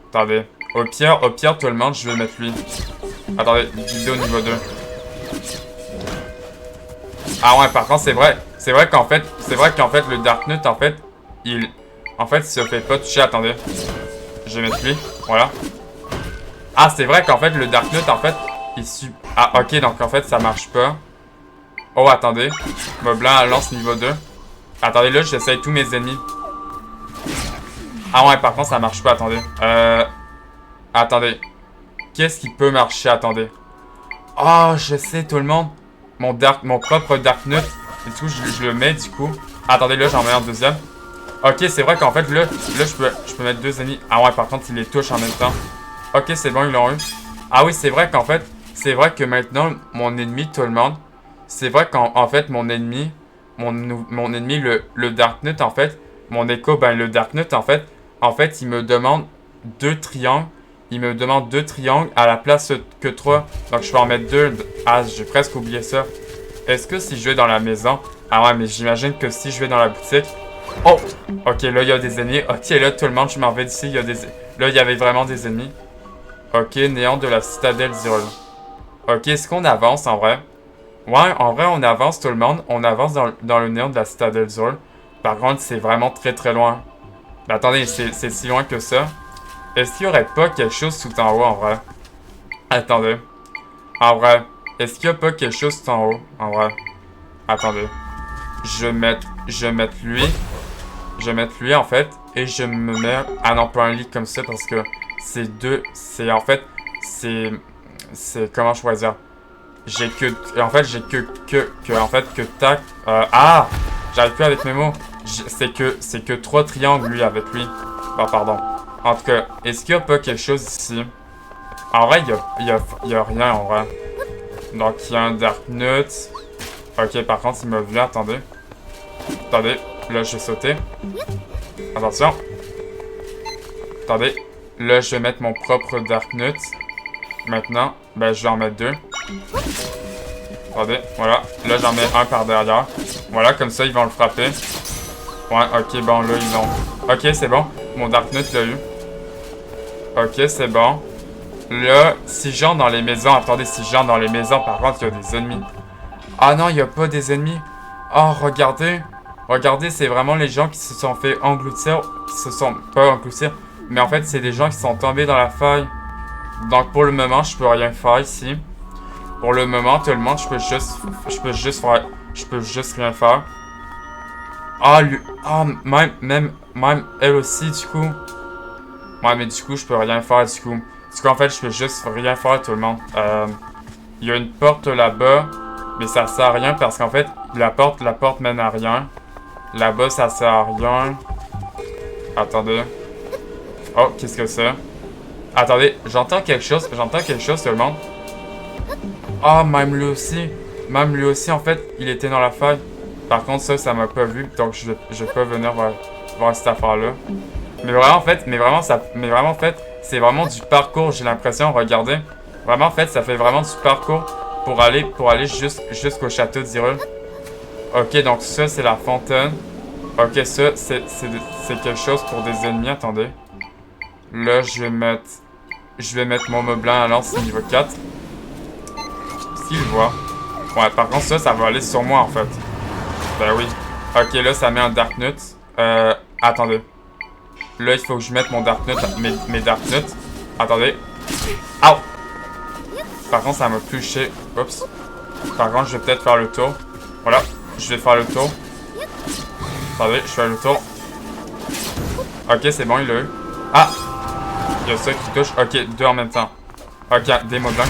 Speaker 1: Attendez. Au pire, tout le monde, je vais mettre lui. Attendez, vidéo niveau 2. Ah ouais, par contre, c'est vrai qu'en fait, le Dark Nut, en fait, il se fait pas toucher. Attendez. Je vais mettre lui. Voilà. Ah, c'est vrai qu'en fait, le Dark Nut, en fait, il Ah, ok, donc en fait, ça marche pas. Oh, attendez. Moblin lance niveau 2. Attendez, là, j'essaye tous mes ennemis. Ah ouais, par contre, ça marche pas, attendez. Attendez. Qu'est-ce qui peut marcher? Attendez. Oh, je sais, tout le monde. Mon propre Dark Nut. Et tout, je le mets, du coup. Attendez, là, j'en mets un deuxième. Ok, c'est vrai qu'en fait, là, je peux mettre deux ennemis. Ah ouais, par contre, il les touche en même temps. Ok, c'est bon, ils l'ont eu. Ah oui, c'est vrai qu'en fait, c'est vrai que maintenant, mon ennemi, tout le monde, c'est vrai qu'en fait, mon ennemi, le Dark Nut, en fait, mon écho, ben, le Dark Nut, en fait, il me demande deux triangles. Il me demande deux triangles à la place que trois. Donc, je peux en mettre deux. Ah, j'ai presque oublié ça. Est-ce que si je vais dans la maison... Ah ouais, mais j'imagine que si je vais dans la boutique... Oh! Ok, là, il y a des ennemis. Ok, là, tout le monde, je m'en vais d'ici. Là, il y avait vraiment des ennemis. Ok, néant de la citadelle d'Hyrule. Ok, est-ce qu'on avance en vrai? Ouais, en vrai, on avance tout le monde. On avance dans le néant de la citadelle d'Hyrule. Par contre, c'est vraiment très très loin. Mais attendez, c'est si loin que ça. Est-ce qu'il n'y aurait pas quelque chose tout en haut en vrai? Attendez. En vrai, est-ce qu'il n'y a pas quelque chose tout en haut? En vrai. Attendez. Je vais mettre lui. Je vais mettre lui en fait. Et je me mets... Ah non, pas un lit comme ça parce que c'est deux... C'est en fait... C'est... Comment je pourrais dire? J'ai que... En fait, j'ai que tac... Ah! J'arrive plus avec mes mots. C'est que trois triangles lui avec lui. Oh, pardon. En tout cas, est-ce qu'il n'y a pas quelque chose ici? En vrai, il y a rien en vrai. Donc, il y a un Dark Nut. Ok, par contre, il m'a vu. Attendez. Attendez. Là, je vais sauter. Attention. Attendez. Là, je vais mettre mon propre Dark Nut. Maintenant, ben, je vais en mettre deux. Attendez. Voilà. Là, j'en mets un par derrière. Voilà, comme ça, ils vont le frapper. Ouais, ok, bon, là, ils l'ont. Ok, c'est bon. Mon Dark Nut l'a eu. Ok, c'est bon. Là, si j'entre dans les maisons... Attendez, si j'entre dans les maisons, par contre, il y a des ennemis. Ah non, il n'y a pas des ennemis. Oh, regardez. Regardez, c'est vraiment les gens qui se sont fait engloutir. Qui se sont... Pas engloutir. Mais en fait, c'est des gens qui sont tombés dans la faille. Donc, pour le moment, je peux rien faire ici. Pour le moment, tout le monde, je peux juste rien faire. Ah, lui... Ah, même elle aussi, du coup. Ouais, mais du coup, je peux rien faire, du coup. Du coup, en fait, je peux juste rien faire, tout le monde. Il y a une porte là-bas, mais ça sert à rien parce qu'en fait, la porte mène à rien. Là-bas, ça sert à rien. Attendez. Oh, qu'est-ce que c'est? Attendez, j'entends quelque chose, tout le monde. Ah, même lui aussi, en fait, il était dans la faille. Par contre, ça m'a pas vu, donc je vais pas venir voir cette affaire-là. Mais vraiment, en fait, c'est vraiment du parcours, j'ai l'impression, regardez. Vraiment, en fait, ça fait vraiment du parcours pour aller jusqu'au château d'Hyrule. Ok, donc ça, c'est la fontaine. Ok, ça, c'est quelque chose pour des ennemis, attendez. Là, je vais mettre mon Moblin à lance niveau 4. S'il voit. Ouais, par contre, ça va aller sur moi, en fait. Ben oui. Ok, là, ça met un Dark Nut. Attendez. Là, il faut que je mette mon Dark Nut, mes Dark Nuts. Attendez. Aouh! Par contre, ça m'a touché. Oups. Par contre, je vais peut-être faire le tour. Voilà. Je vais faire le tour. Attendez, je fais le tour. Ok, c'est bon, il l'a eu. Ah! Il y a ça qui touche. Ok, deux en même temps. Ok, des mots blancs.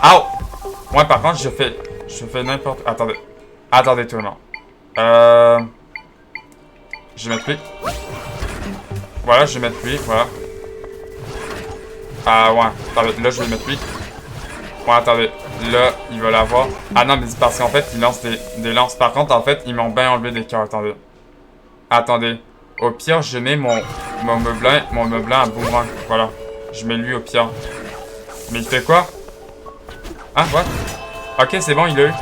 Speaker 1: Aouh! Ouais, par contre, je fais n'importe... Attendez. Attendez, tout le monde. Je vais mettre lui. Voilà, je vais mettre lui, voilà. Ah ouais, attendez, là je vais mettre lui. Ouais, attendez, là, il va l'avoir. Ah non, mais c'est parce qu'en fait, il lance des lances. Par contre, en fait, ils m'ont bien enlevé des cœurs, attendez. Attendez, au pire, je mets mon Moblin à boomerang, voilà. Je mets lui au pire. Mais il fait quoi? Ah, what? Ok, c'est bon, il a eu.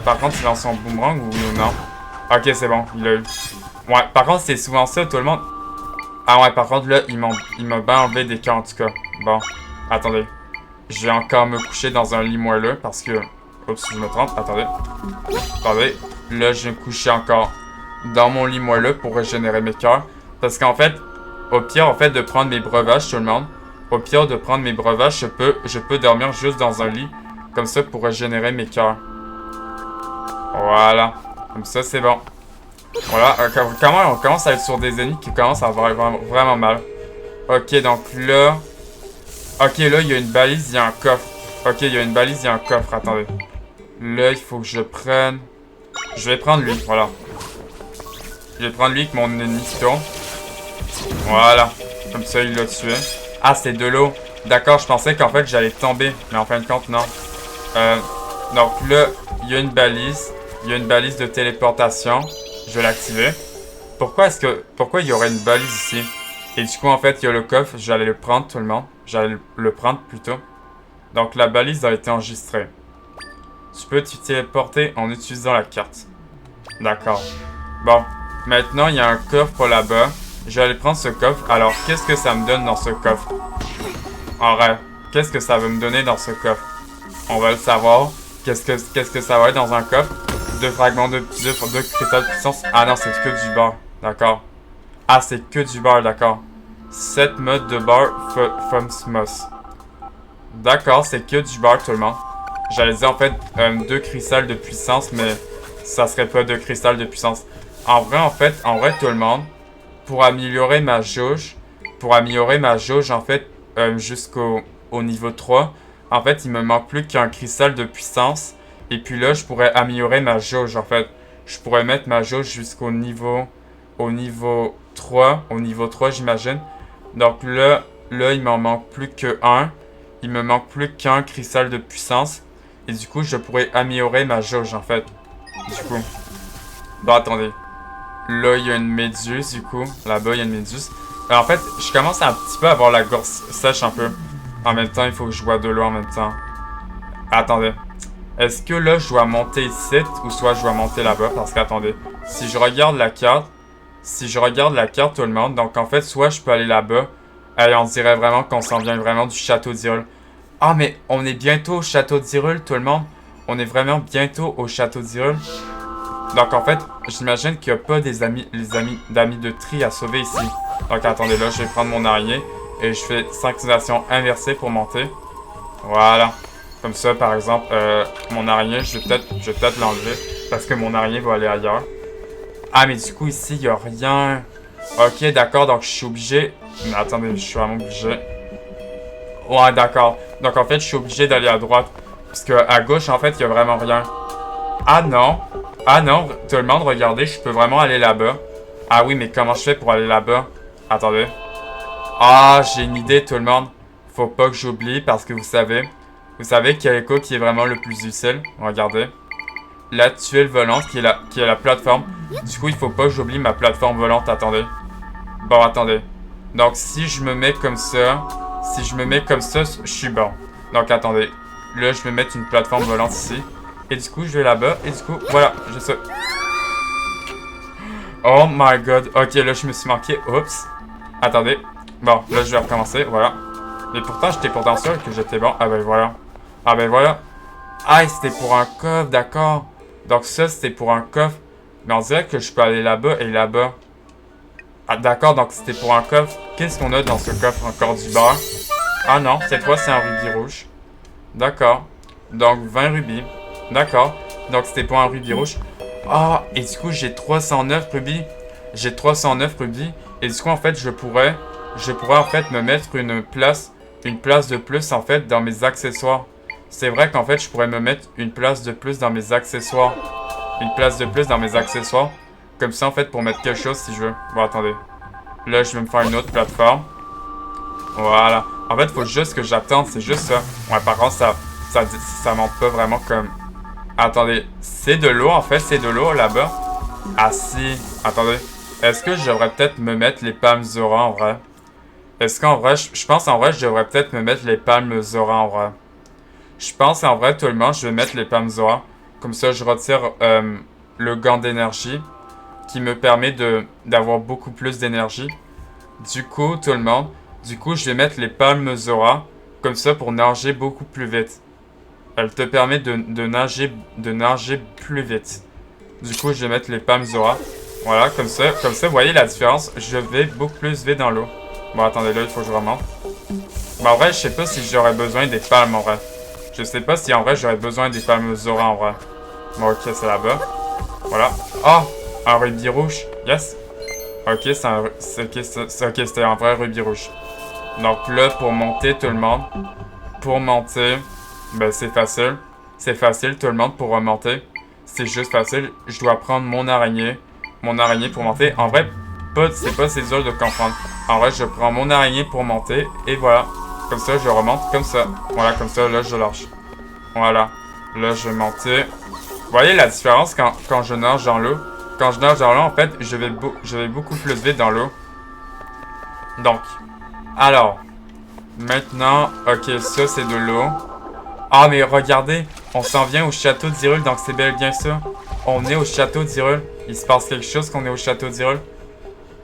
Speaker 1: Par contre, il lance son boomerang ou non? Ok, c'est bon, il a eu. Ouais, par contre, c'est souvent ça, tout le monde. Ah ouais, par contre, là, il m'a bien enlevé des cœurs, en tout cas. Bon, attendez. Je vais encore me coucher dans un lit moelleux parce que... Oups, je me trompe. Attendez. Attendez. Là, je vais me coucher encore dans mon lit moelleux pour régénérer mes cœurs. Parce qu'en fait, Au pire, en fait, de prendre mes breuvages, tout le monde. Au pire, de prendre mes breuvages, je peux dormir juste dans un lit. Comme ça, pour régénérer mes cœurs. Voilà. Comme ça, c'est bon. Voilà. Comment on commence à être sur des ennemis qui commencent à avoir vraiment mal. Ok, donc là... Ok, là, il y a une balise, il y a un coffre. Ok, il y a une balise, il y a un coffre. Attendez. Là, il faut que je prenne... Je vais prendre lui, voilà. Je vais prendre lui avec mon ennemi qui tourne. Voilà. Comme ça, il l'a tué. Ah, c'est de l'eau. D'accord, je pensais qu'en fait, j'allais tomber. Mais en fin de compte, non. Donc là, il y a une balise. Il y a une balise de téléportation. Je vais l'activer. Pourquoi il y aurait une balise ici? Et du coup, en fait, il y a le coffre. J'allais le prendre, tout le monde. J'allais le prendre, plutôt. Donc, la balise a été enregistrée. Tu peux te téléporter en utilisant la carte. D'accord. Bon. Maintenant, il y a un coffre là-bas. Je vais aller prendre ce coffre. Alors, qu'est-ce que ça me donne dans ce coffre? En vrai, qu'est-ce que ça va me donner dans ce coffre? On va le savoir. Qu'est-ce que ça va être dans un coffre? 2 fragments de cristal de puissance. Ah non, c'est que du beurre. D'accord. Ah, c'est que du beurre, d'accord. 7 modes de beurre from Smos. D'accord, c'est que du beurre, tout le monde. J'allais dire en fait 2 cristals de puissance, mais ça serait pas 2 cristals de puissance. En vrai, tout le monde, pour améliorer ma jauge, en fait, jusqu'au niveau 3, en fait, il me manque plus qu'un cristal de puissance. Et puis là, je pourrais améliorer ma jauge, en fait. Je pourrais mettre ma jauge jusqu'au niveau 3, j'imagine. Donc là, il m'en manque plus que un. Il me manque plus qu'un cristal de puissance. Et du coup, je pourrais améliorer ma jauge, en fait. Du coup. Bon, attendez. Là, il y a une méduse, du coup. Là-bas, il y a une méduse. Alors, en fait, je commence à un petit peu à avoir la gorge sèche un peu. En même temps, il faut que je bois de l'eau en même temps. Attendez. Est-ce que là, je dois monter ici ou soit je dois monter là-bas? Parce qu'attendez. Si je regarde la carte, tout le monde, donc en fait, soit je peux aller là-bas. Et on dirait vraiment qu'on s'en vient vraiment du château d'Hyrule. Ah, mais on est bientôt au château d'Hyrule, tout le monde. On est vraiment bientôt au château d'Hyrule. Donc en fait, j'imagine qu'il n'y a pas d'amis de tri à sauver ici. Donc attendez, là, je vais prendre mon araignée. Et je fais synchronisation inversée pour monter. Voilà. Comme ça, par exemple, mon araignée, je vais peut-être l'enlever. Parce que mon araignée va aller ailleurs. Ah, mais du coup, ici, il n'y a rien. Ok, d'accord, donc je suis obligé... Mais attendez, je suis vraiment obligé. Ouais, d'accord. Donc en fait, je suis obligé d'aller à droite. Parce que à gauche, en fait, il n'y a vraiment rien. Ah non. Ah non, tout le monde, regardez, je peux vraiment aller là-bas. Ah oui, mais comment je fais pour aller là-bas? Attendez. Ah, j'ai une idée, tout le monde. Faut pas que j'oublie parce que vous savez quel écho qui est vraiment le plus utile. Regardez. La tuile volante qui est la plateforme. Du coup, il faut pas que j'oublie ma plateforme volante. Attendez. Bon, attendez. Donc, si je me mets comme ça, je suis bon. Donc, attendez. Là, je vais mettre une plateforme volante ici. Et du coup, je vais là-bas. Et du coup, voilà, je sais. Oh my god. Ok, là, je me suis manqué. Oups. Attendez. Bon, là, je vais recommencer. Voilà. Mais pourtant, j'étais pourtant sûr que j'étais bon. Ah ben voilà. Ah ben voilà. Ah, c'était pour un coffre, d'accord. Donc ça, c'était pour un coffre. Mais on dirait que je peux aller là-bas et là-bas. Ah, d'accord, donc c'était pour un coffre. Qu'est-ce qu'on a dans ce coffre? Encore du beurre. Ah non, cette fois, c'est un rubis rouge. D'accord. Donc, 20 rubis. D'accord. Donc, c'était pour un rubis rouge. Ah, et du coup, j'ai 309 rubis. J'ai 309 rubis. Et du coup, en fait, je pourrais en fait me mettre une place de plus, en fait, dans mes accessoires. C'est vrai qu'en fait, je pourrais me mettre une place de plus dans mes accessoires. Une place de plus dans mes accessoires. Comme ça, en fait, pour mettre quelque chose si je veux. Bon, attendez. Là, je vais me faire une autre plateforme. Voilà. En fait, il faut juste que j'attende. C'est juste ça. Ouais, par contre, ça monte pas vraiment comme... Attendez. C'est de l'eau, en fait. C'est de l'eau, là-bas. Ah, si. Attendez. Est-ce que je devrais peut-être me mettre les palmes Zora, en vrai? Est-ce qu'en vrai... Je pense, en vrai, je devrais peut-être me mettre les palmes Zora, en vrai. Je pense, en vrai, tout le monde, je vais mettre les palmes Zora. Comme ça, je retire le gant d'énergie. Qui me permet d'avoir beaucoup plus d'énergie. Du coup, tout le monde, je vais mettre les palmes Zora, comme ça pour nager beaucoup plus vite. Elle te permet de nager plus vite. Du coup, je vais mettre les palmes Zora. Voilà, comme ça, vous voyez la différence, je vais beaucoup plus vite dans l'eau. Bon, attendez, là, il faut que je remonte. Bon, en vrai, je sais pas si j'aurais besoin des palmes, en vrai. Je sais pas si, en vrai, j'aurais besoin des palmes Zora, en vrai. Bon, ok, c'est là-bas. Voilà. Oh! Un rubis rouge. Yes! Ok, c'est un... Ok, c'était un vrai rubis rouge. Donc là, pour monter, tout le monde. Pour monter, ben, c'est facile. C'est facile, tout le monde, pour remonter. C'est juste facile. Je dois prendre mon araignée. Mon araignée pour monter. En vrai, c'est pas si dur de comprendre. En vrai, je prends mon araignée pour monter. Et voilà. Comme ça, je remonte comme ça. Voilà, comme ça, là, je lâche. Voilà. Là, je vais monter. Vous voyez la différence quand je nage dans l'eau? Quand je nage dans l'eau, en fait, je vais beaucoup plus vite dans l'eau. Donc, alors, maintenant, ok, ça, c'est de l'eau. Ah, mais regardez, on s'en vient au château d'Hyrule, donc c'est bel et bien ça. On est au château d'Hyrule. Il se passe quelque chose qu'on est au château d'Hyrule.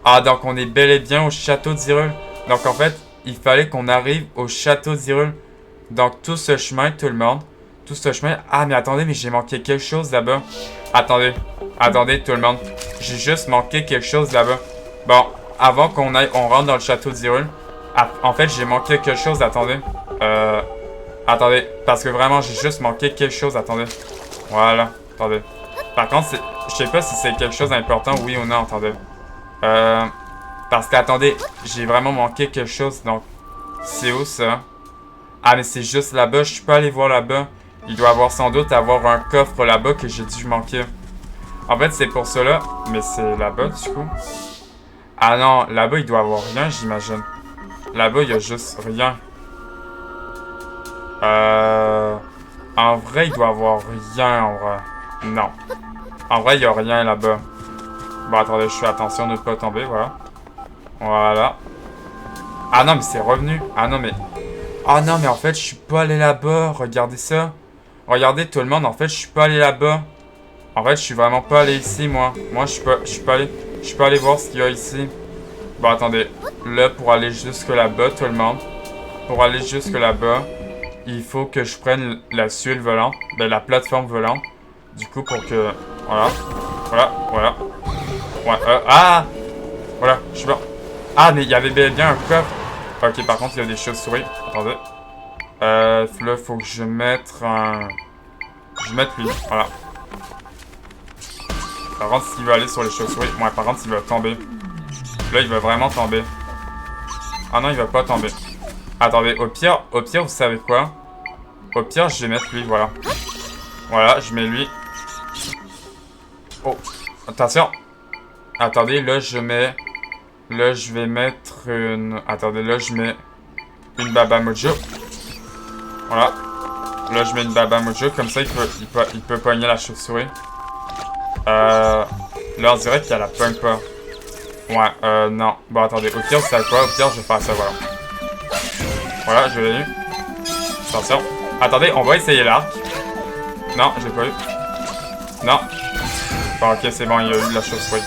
Speaker 1: Ah, donc on est bel et bien au château d'Hyrule. Donc, en fait, il fallait qu'on arrive au château d'Hyrule. Donc, tout ce chemin, tout le monde. Tout ce chemin... Ah, mais attendez, mais j'ai manqué quelque chose là-bas. Attendez. Attendez, tout le monde. J'ai juste manqué quelque chose là-bas. Bon, avant qu'on aille... On rentre dans le château d'Hyrule. En fait, j'ai manqué quelque chose. Attendez. Attendez. Parce que vraiment, j'ai juste manqué quelque chose. Attendez. Voilà. Attendez. Par contre, je sais pas si c'est quelque chose d'important, oui ou non. Attendez. Parce que, attendez. J'ai vraiment manqué quelque chose. Donc, c'est où ça? Ah, mais c'est juste là-bas. Je suis pas allé voir là-bas. Il doit sans doute avoir un coffre là-bas que j'ai dû manquer. En fait, c'est pour cela. Mais c'est là-bas, du coup. Ah non, là-bas, il doit avoir rien, j'imagine. Là-bas, il y a juste rien. En vrai, il doit avoir rien, en vrai. Non. En vrai, il y a rien là-bas. Bon, attendez, je fais attention de ne pas tomber, voilà. Voilà. Ah non, mais c'est revenu. Ah non, mais... Ah non, mais en fait, je suis pas allé là-bas. Regardez ça. Regardez tout le monde, en fait, je suis pas allé là-bas. En fait, je suis vraiment pas allé ici, moi. Moi, je suis pas allé voir ce qu'il y a ici. Bon, attendez. Là, pour aller jusque là-bas, tout le monde. Pour aller jusque là-bas, il faut que je prenne la tuile volante. Ben, la plateforme volante. Du coup, pour que... Voilà. Voilà, voilà. Ouais, ah! Voilà, je suis bon. Ah, mais il y avait bien un coffre. Ok, par contre, il y a des chauves-souris. Attendez. Là, faut que je mette un... Je mette lui, voilà. Par contre, s'il veut aller sur les chauves-souris... Ouais, par contre, il va tomber. Là, il va vraiment tomber. Ah non, il va pas tomber. Attendez, au pire, vous savez quoi? Au pire, je vais mettre lui, voilà. Voilà, je mets lui. Oh, attention. Attendez, là, je mets... Là, je vais mettre une... Attendez, là, je mets une Baba Mojo. Voilà. Là, je mets une Baba Mojo. Comme ça, il peut pogner la chauve-souris. Là, on dirait qu'elle la pogne pas. Ouais, non. Bon, attendez. Au pire, c'est quoi? Au pire, je vais faire ça, voilà. Voilà, je l'ai eu. Attention. Attendez, on va essayer l'arc. Non, j'ai pas eu. Non. Bon, ok, c'est bon, il y a eu de la chauve-souris.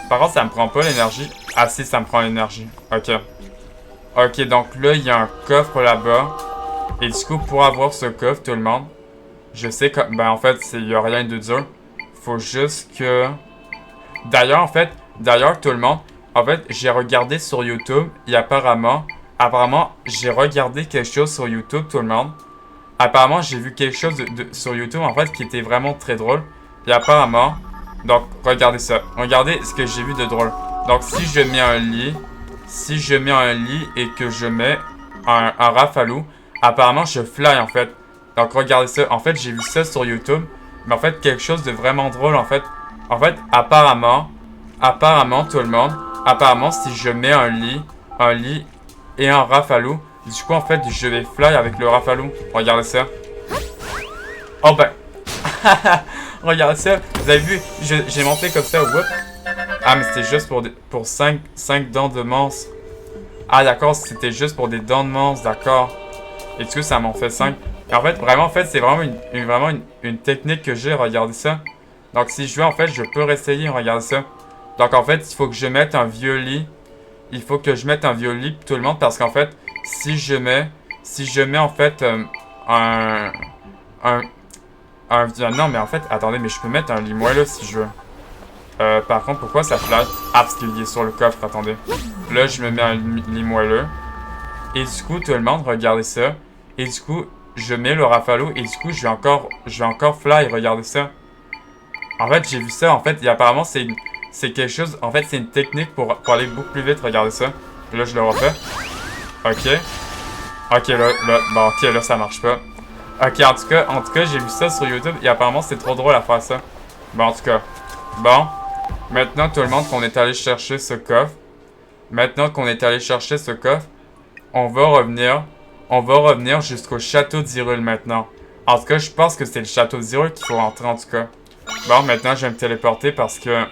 Speaker 1: Par contre, ça me prend pas l'énergie. Ah si, ça me prend l'énergie. Ok. Ok, donc là, il y a un coffre là-bas. Et du coup, pour avoir ce coffre, tout le monde, je sais que... Ben, en fait, il n'y a rien de dur. Faut juste que... D'ailleurs, en fait, tout le monde, en fait, j'ai regardé sur YouTube et apparemment, j'ai regardé quelque chose sur YouTube, tout le monde. Apparemment, j'ai vu quelque chose sur YouTube, en fait, qui était vraiment très drôle. Et apparemment... Donc, regardez ça. Regardez ce que j'ai vu de drôle. Donc, si je mets un lit et que je mets un rafalou, apparemment, je fly, en fait. Donc, regardez ça. En fait, j'ai vu ça sur YouTube. Mais en fait, quelque chose de vraiment drôle, en fait. En fait, apparemment, tout le monde, apparemment, si je mets un lit et un rafalou, du coup, en fait, je vais fly avec le rafalou. Regardez ça. Oh, ben... Regardez ça, vous avez vu, j'ai monté comme ça, whoop. Ah, mais c'était juste pour 5 dents de monstre. Ah, d'accord, c'était juste pour des dents de monstre, d'accord. Et du coup, ça m'en fait 5. Et en fait, c'est vraiment une technique que j'ai, regardez ça. Donc, si je veux, en fait, je peux réessayer, regardez ça. Donc, en fait, il faut que je mette un vieux lit. Il faut que je mette un vieux lit pour tout le monde, parce qu'en fait, si je mets, en fait, non, mais en fait, attendez, mais je peux mettre un lit moelleux si je veux. Par contre, pourquoi ça flash? Ah, parce qu'il est sur le coffre, attendez. Là, je me mets un lit moelleux. Et du coup, tout le monde, regardez ça. Et du coup, je mets le rafalo. Et du coup, je vais encore fly, regardez ça. En fait, j'ai vu ça, en fait, et apparemment, c'est quelque chose... En fait, c'est une technique pour aller beaucoup plus vite, regardez ça. Là, je le refais. Ok. Ok, bon, ok, là, ça marche pas. Ok, en tout cas, j'ai vu ça sur YouTube, et apparemment, c'est trop drôle à faire ça. Bon, en tout cas. Bon. Maintenant, tout le monde, qu'on est allé chercher ce coffre. Maintenant qu'on est allé chercher ce coffre, on va revenir jusqu'au château d'Hyrule maintenant. En tout cas, je pense que c'est le château d'Hyrule qu'il faut rentrer en tout cas. Bon, maintenant, je vais me téléporter parce que...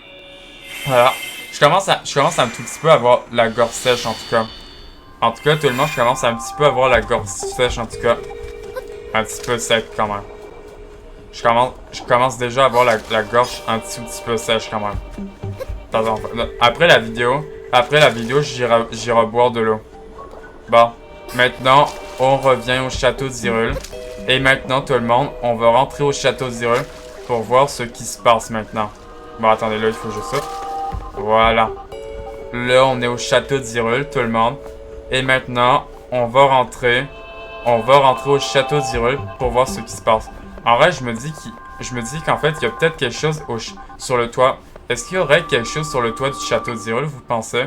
Speaker 1: Voilà. Je commence un tout petit peu à avoir la gorge sèche en tout cas. En tout cas, tout le monde, je commence un petit peu à avoir la gorge sèche en tout cas. Un petit peu sec quand même. Je commence déjà à avoir la gorge un petit peu sèche quand même. Après la vidéo, j'irai boire de l'eau. Bon, maintenant, on revient au château d'Hyrule. Et maintenant, tout le monde, on va rentrer au château d'Hyrule pour voir ce qui se passe maintenant. Bon, attendez, là, il faut que je saute. Voilà. Là, on est au château d'Hyrule, tout le monde. Et maintenant, on va rentrer au château d'Hyrule pour voir ce qui se passe. En vrai, je me dis qu'en fait, il y a peut-être quelque chose sur le toit. Est-ce qu'il y aurait quelque chose sur le toit du château d'Hyrule, vous pensez?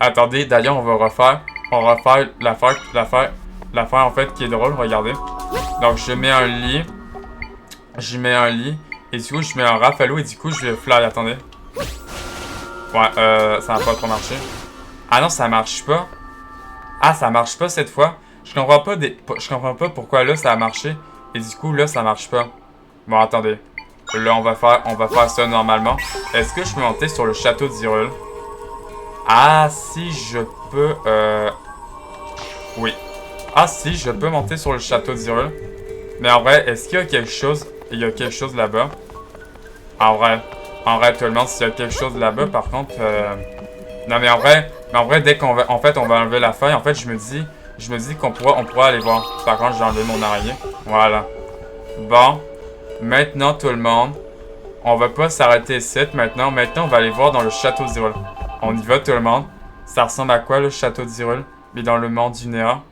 Speaker 1: Attendez, d'ailleurs, on va refaire l'affaire en fait qui est drôle, regardez. Donc, je mets un lit, et du coup, je mets un rafalo, et du coup, je vais fly, attendez. Ouais, ça n'a pas trop marché. Ah non, ça marche pas. Ah, ça marche pas cette fois. Je comprends pas pourquoi là, ça a marché, et du coup, là, ça marche pas. Bon, attendez. Là, on va faire ça normalement. Est-ce que je peux monter sur le château d'Hyrule? Ah, si je peux... Oui. Ah, si, je peux monter sur le château d'Hyrule. Mais en vrai, est-ce qu'il y a quelque chose... Il y a quelque chose là-bas? En vrai, tout le monde, s'il y a quelque chose là-bas, par contre... Non, mais en vrai, dès qu'on va... En fait, on va enlever la feuille. En fait, je me dis qu'on pourra aller voir. Par contre, j'ai enlevé mon araignée. Voilà. Bon. Maintenant, tout le monde... On va pas s'arrêter ici. Maintenant, on va aller voir dans le château d'Hyrule. On y va, tout le monde. Ça ressemble à quoi, le château d'Hyrule? Mais dans le monde du néant.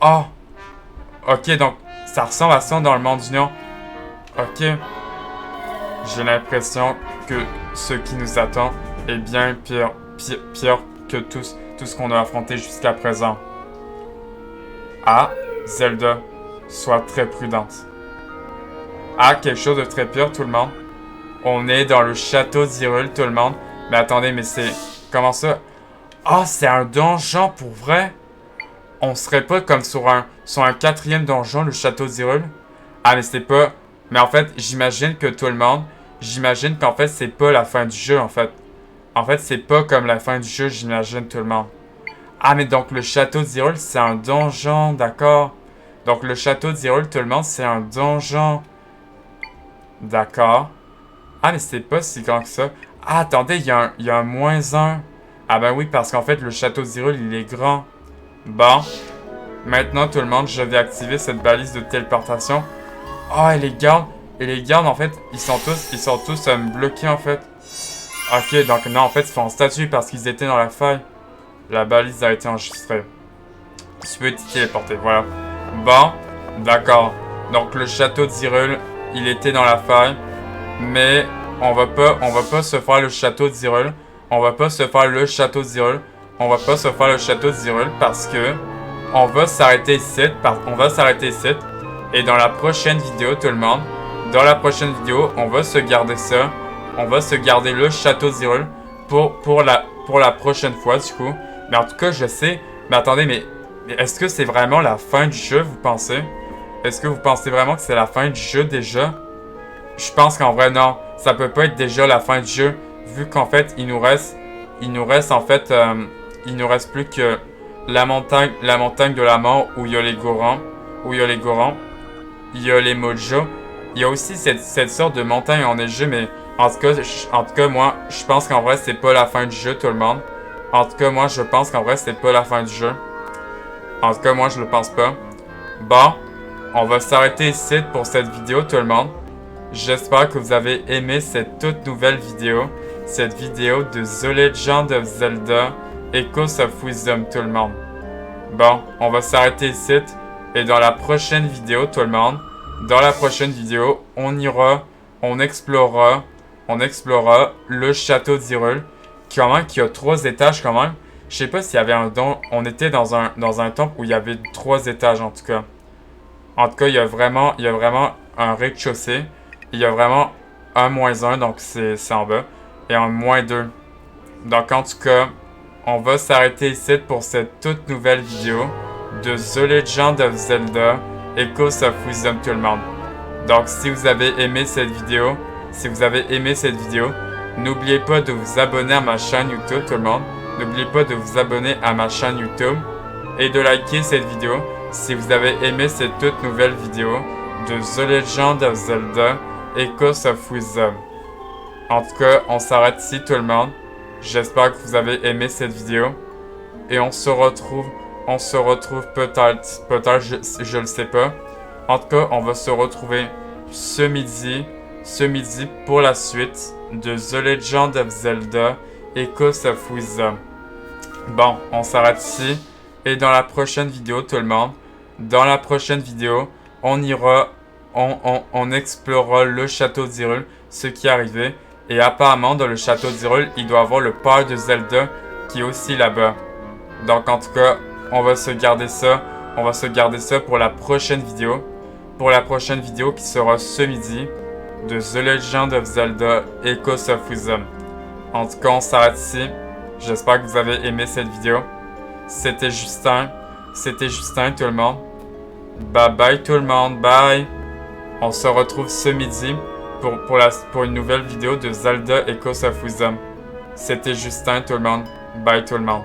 Speaker 1: Oh! Ok, donc, ça ressemble à ça dans le monde du néant. Ok. J'ai l'impression que ce qui nous attend est bien pire que tout ce qu'on a affronté jusqu'à présent. Ah, Zelda, sois très prudente. Ah, quelque chose de très pire, tout le monde. On est dans le château d'Hyrule, tout le monde. Mais attendez, mais c'est... Comment ça? Ah, c'est un donjon pour vrai? On serait pas comme sur un quatrième donjon, le château d'Hyrule? Ah, mais c'est pas... Mais en fait, j'imagine que tout le monde... J'imagine qu'en fait, c'est pas la fin du jeu, en fait. En fait, c'est pas comme la fin du jeu, j'imagine, tout le monde. Ah, mais donc, le château d'Hyrule, c'est un donjon, d'accord. Donc, le château d'Hyrule, tout le monde, c'est un donjon. D'accord. Ah, mais c'est pas si grand que ça. Ah, attendez, il y a un -1. Ah ben oui, parce qu'en fait, le château d'Hyrule, il est grand. Bon. Maintenant, tout le monde, je vais activer cette balise de téléportation. Oh, et les gardes, en fait, ils sont tous bloqués, en fait. Ok, donc non, en fait, ils font statue parce qu'ils étaient dans la faille. La balise a été enregistrée. Tu peux t'y téléporter, voilà. Bon, d'accord. Donc, le château d'Hyrule, il était dans la faille. Mais on va pas se faire le château d'Hyrule. On va pas se faire le château d'Hyrule. Parce que on va s'arrêter ici. Et dans la prochaine vidéo, tout le monde, on va se garder ça. On va se garder le château d'Hyrule pour la prochaine fois, du coup. Mais en tout cas, je sais. Mais attendez, mais est-ce que c'est vraiment la fin du jeu, vous pensez? Est-ce que vous pensez vraiment que c'est la fin du jeu déjà? Je pense qu'en vrai, non. Ça peut pas être déjà la fin du jeu. Vu qu'en fait, il nous reste plus que la montagne de la mort où il y a les Gorons. Il y a les Mojo. Il y a aussi cette sorte de montagne enneigée, mais en tout cas, moi, je pense qu'en vrai, c'est pas la fin du jeu, tout le monde. En tout cas, moi, je pense qu'en vrai, c'est pas la fin du jeu. En tout cas, moi, je le pense pas. Bon, on va s'arrêter ici pour cette vidéo, tout le monde. J'espère que vous avez aimé cette toute nouvelle vidéo. Cette vidéo de The Legend of Zelda Echoes of Wisdom, tout le monde. Bon, on va s'arrêter ici. Et dans la prochaine vidéo, tout le monde, dans la prochaine vidéo, on explorera le château d'Hyrule. Qui a 3 étages quand même. Je sais pas s'il y avait un don. On était dans un temple où il y avait 3 étages en tout cas. En tout cas, il y a vraiment un rez-de-chaussée. Il y a vraiment un -1, donc c'est en bas. Et un -2. Donc en tout cas, on va s'arrêter ici pour cette toute nouvelle vidéo de The Legend of Zelda Echoes of Wisdom, tout le monde. Donc si vous avez aimé cette vidéo, n'oubliez pas de vous abonner à ma chaîne YouTube, tout le monde. N'oubliez pas de vous abonner à ma chaîne YouTube et de liker cette vidéo si vous avez aimé cette toute nouvelle vidéo de The Legend of Zelda Echoes of Wisdom. En tout cas, on s'arrête ici, tout le monde. J'espère que vous avez aimé cette vidéo. Et on se retrouve peut-être, je le sais pas. En tout cas, on va se retrouver ce midi pour la suite de The Legend of Zelda Echoes of Wisdom. Bon, on s'arrête ici. Et dans la prochaine vidéo, tout le monde, dans la prochaine vidéo, on explorera le château d'Hyrule, ce qui est arrivé. Et apparemment, dans le château d'Hyrule, il doit y avoir le père de Zelda qui est aussi là-bas. Donc en tout cas, on va se garder ça. On va se garder ça pour la prochaine vidéo. Pour la prochaine vidéo qui sera ce midi de The Legend of Zelda Echoes of Wisdom. En tout cas, on s'arrête ici. J'espère que vous avez aimé cette vidéo. C'était Justin, tout le monde. Bye bye tout le monde, bye. On se retrouve ce midi pour une nouvelle vidéo de Zelda Echoes of Wisdom. C'était Justin, tout le monde. Bye tout le monde.